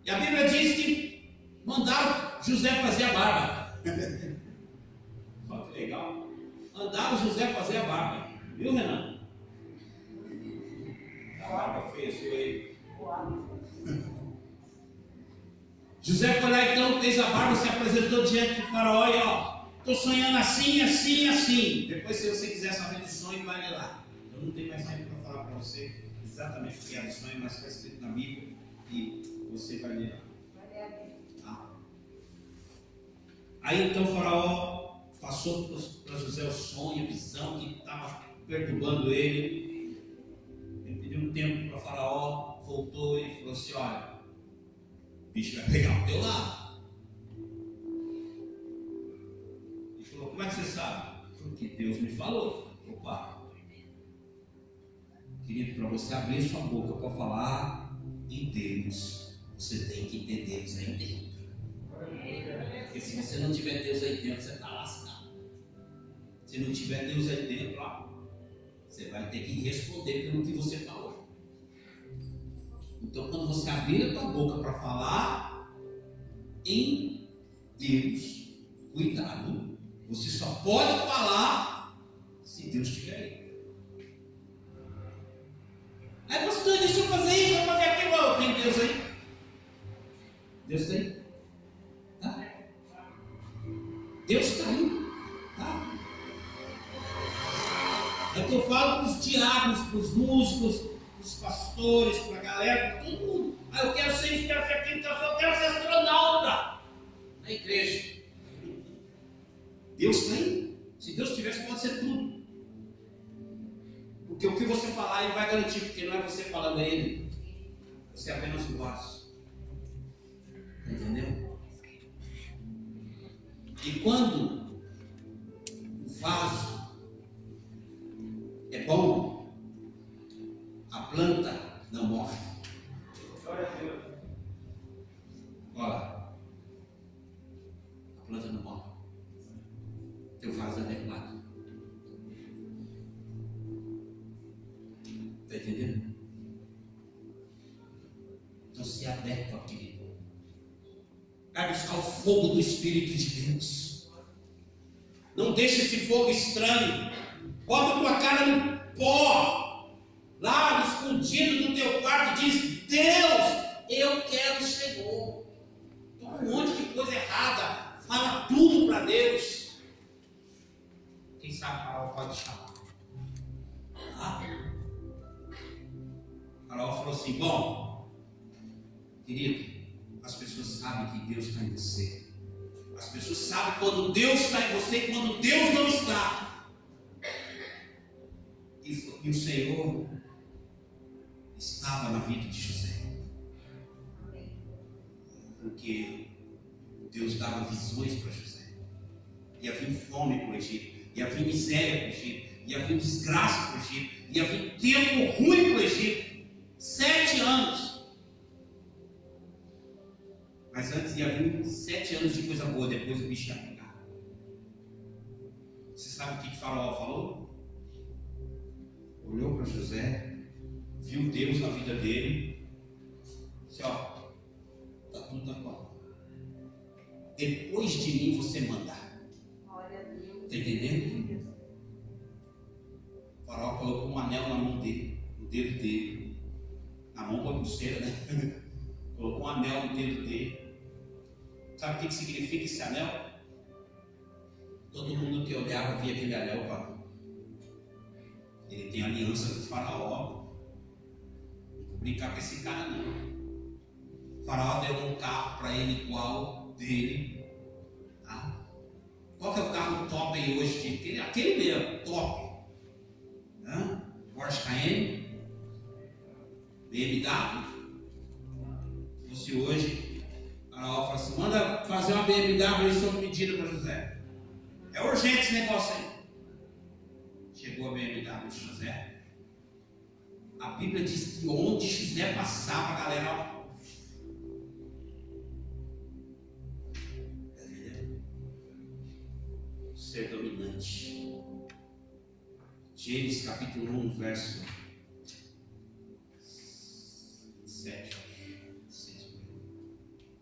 E a Bíblia diz que mandaram José fazer a barba. Olha que legal. Mandaram José fazer a barba. Viu, Renan? A barba feia, sua aí. José foi lá então, fez a barba, se apresentou diante do Faraó e ó, estou sonhando assim, assim, assim. Depois, se você quiser saber do sonho, vai ler lá. Eu não tenho mais tempo para falar para você exatamente o que é o sonho, mas está escrito na Bíblia e você vai ler lá. Tá? Aí então o Faraó passou para José o sonho, a visão que estava perturbando ele. Ele pediu um tempo para o Faraó, voltou e falou assim: olha, o bicho vai pegar o teu lado. Ele falou: como é que você sabe? Porque Deus me falou. Opa, querido, para você abrir sua boca para falar em Deus, você tem que ter Deus aí dentro. Porque se você não tiver Deus aí dentro, você está lascado. Se não tiver Deus aí dentro, ó, você vai ter que responder pelo que você falou. Então, quando você abrir a tua boca para falar em Deus, cuidado, você só pode falar se Deus estiver aí. Aí, pastor, deixa eu fazer isso, eu vou fazer aquilo. Tem Deus aí? Deus está aí? Tá? Deus está aí. Tá? É o que eu falo para os diáconos, para os músicos, para os pastores, para a galera, para todo mundo. Ah, eu quero ser isso, quero ser aquilo, eu quero ser astronauta na igreja. Deus está aí? Se Deus tivesse, pode ser tudo. Porque o que você falar, Ele vai garantir, porque não é você falando, é Ele. Você é apenas um vaso. Entendeu? E quando o vaso é bom, a planta não morre. Glória a Deus. Olha lá. A planta não morre. Teu vaso é adequado. Está entendendo? Então se adequa, querido. Vai buscar o fogo do Espírito de Deus. Não deixe esse fogo estranho. Bota tua cara no pó. Lá escondido no teu quarto, diz: Deus, eu quero o Senhor. Estou com um monte de coisa errada. Fala tudo para Deus. Quem sabe Faraó pode chamar. Faraó falou assim: bom, querido, as pessoas sabem que Deus está em você. As pessoas sabem quando Deus está em você e quando Deus não está. E o Senhor estava na vida de José. Porque Deus dava visões para José. Ia vir fome para o Egito, ia vir miséria para o Egito, ia vir desgraça para o Egito, ia vir tempo ruim para o Egito. 7 anos. Mas antes ia vir 7 anos de coisa boa, depois o bicho ia pegar. Você sabe o que Faraó falou? Olhou para José, viu Deus na vida dele, disse: ó, está tudo na conta. Depois de mim você mandar. Está entendendo? O Faraó colocou um anel na mão dele, no dedo dele. Na mão com a pulseira, né? Colocou um anel no dedo dele. Sabe o que significa esse anel? Todo mundo que olhava via aquele anel, para ele tem aliança com o Faraó. Não vou brincar com esse cara, não. O Faraó deu um carro para ele igual dele. Tá? Qual que é o carro top aí hoje? Aquele mesmo, top. Porsche Cayenne, BMW. Se fosse hoje, o Faraó fala assim: manda fazer uma BMW aí sob medida para José. É urgente esse negócio aí. Chegou a BMW de José. A Bíblia diz que onde José passava, a galera, ser dominante. Gênesis capítulo 1, verso 7.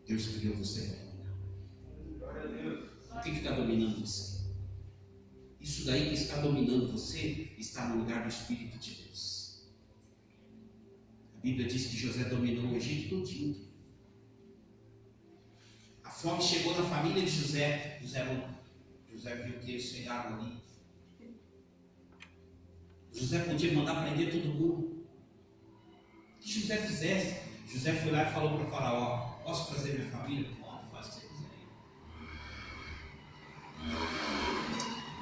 Deus criou você para dominar. O que está dominando você? Isso daí que está dominando você está no lugar do Espírito de Deus. A Bíblia diz que José dominou o Egito todinho. A fome chegou na família de José. José viu que eles chegaram ali. José podia mandar prender todo mundo. O que José fizesse? José foi lá e falou para o Faraó: posso trazer minha família? Pode, faz o que você quiser.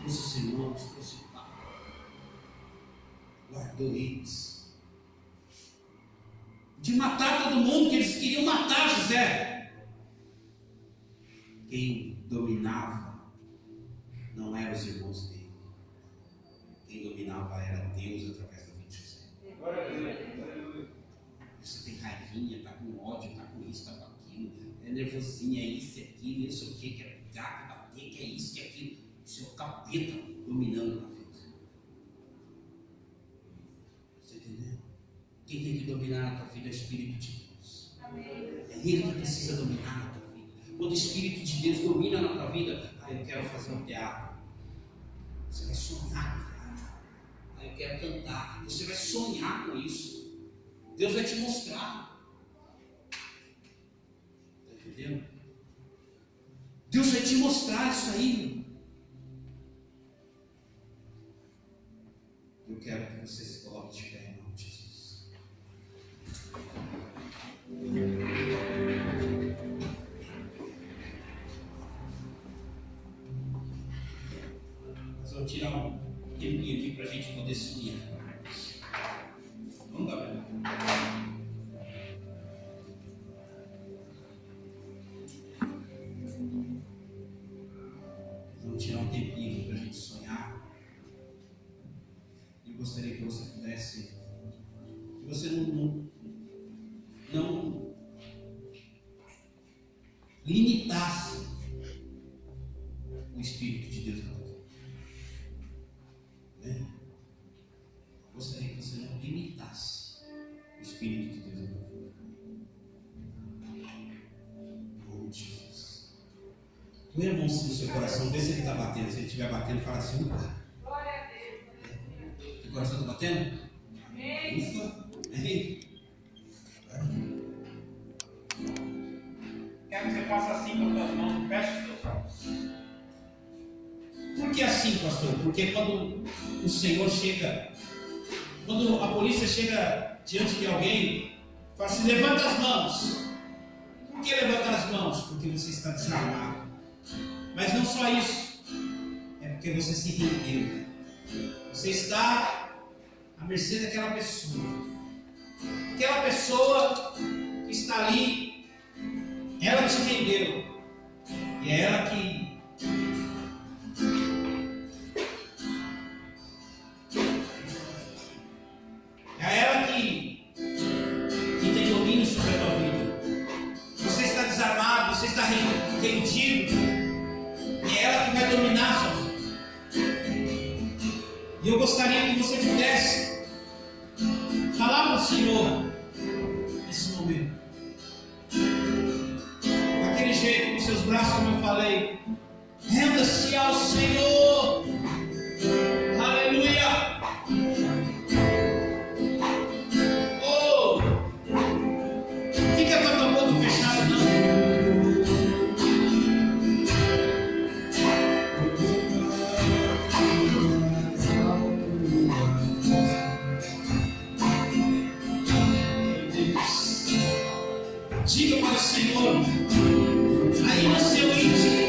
Os irmãos trouxe pão, guardou eles de matar todo mundo, que eles queriam matar José. Quem dominava não eram os irmãos dele, quem dominava era Deus através da vida de José. Você tem raivinha, está com ódio, está com isso, está com aquilo, é nervosinha, é isso, é aquilo, isso, o que, quer brigar, quer bater, que é isso, que é aquilo. Seu capeta dominando na vida. Você entendeu? Quem tem que dominar na tua vida é o Espírito de Deus. É Ele que precisa dominar na tua vida. Quando o Espírito de Deus domina na tua vida, eu quero fazer um teatro. Você vai sonhar com teatro. Eu quero cantar. Você vai sonhar com isso. Deus vai te mostrar. Está entendendo? Deus vai te mostrar isso aí. Eu quero que você se coloque de pé em nome de Jesus. Nós vamos tirar um tempinho aqui para a gente poder sonhar. Vamos, Gabriel? Vamos tirar um tempinho aqui para a gente sonhar. Eu gostaria que você pudesse, que você não limitasse o Espírito de Deus na tua vida. Né? Eu gostaria que você não limitasse o Espírito de Deus na tua vida. Em nome de Jesus. Põe a mãozinha no seu coração, vê se ele está batendo. Se ele estiver batendo, fala assim: opa. O coração está batendo? Amém. Ufa. Amém. Quero que você faça assim com as tuas mãos, feche os seus olhos. Por que assim, pastor? Porque quando o Senhor chega, quando a polícia chega diante de alguém, fala assim: levanta as mãos. Por que levantar as mãos? Porque você está desarmado. Mas não só isso, é porque você se rendeu. Você está à mercê daquela pessoa. Aquela pessoa que está ali, ela te rendeu. E é ela que você pudesse falar para o Senhor nesse momento. Daquele jeito, com seus braços, como eu falei, renda-se ao Senhor. Aleluia. Oh, fica com a tua boca fechada, não. Diga para o Senhor, aí no seu íntimo,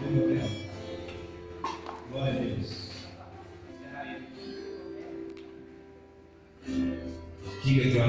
como eu quero. Glória a Deus. Diga glória.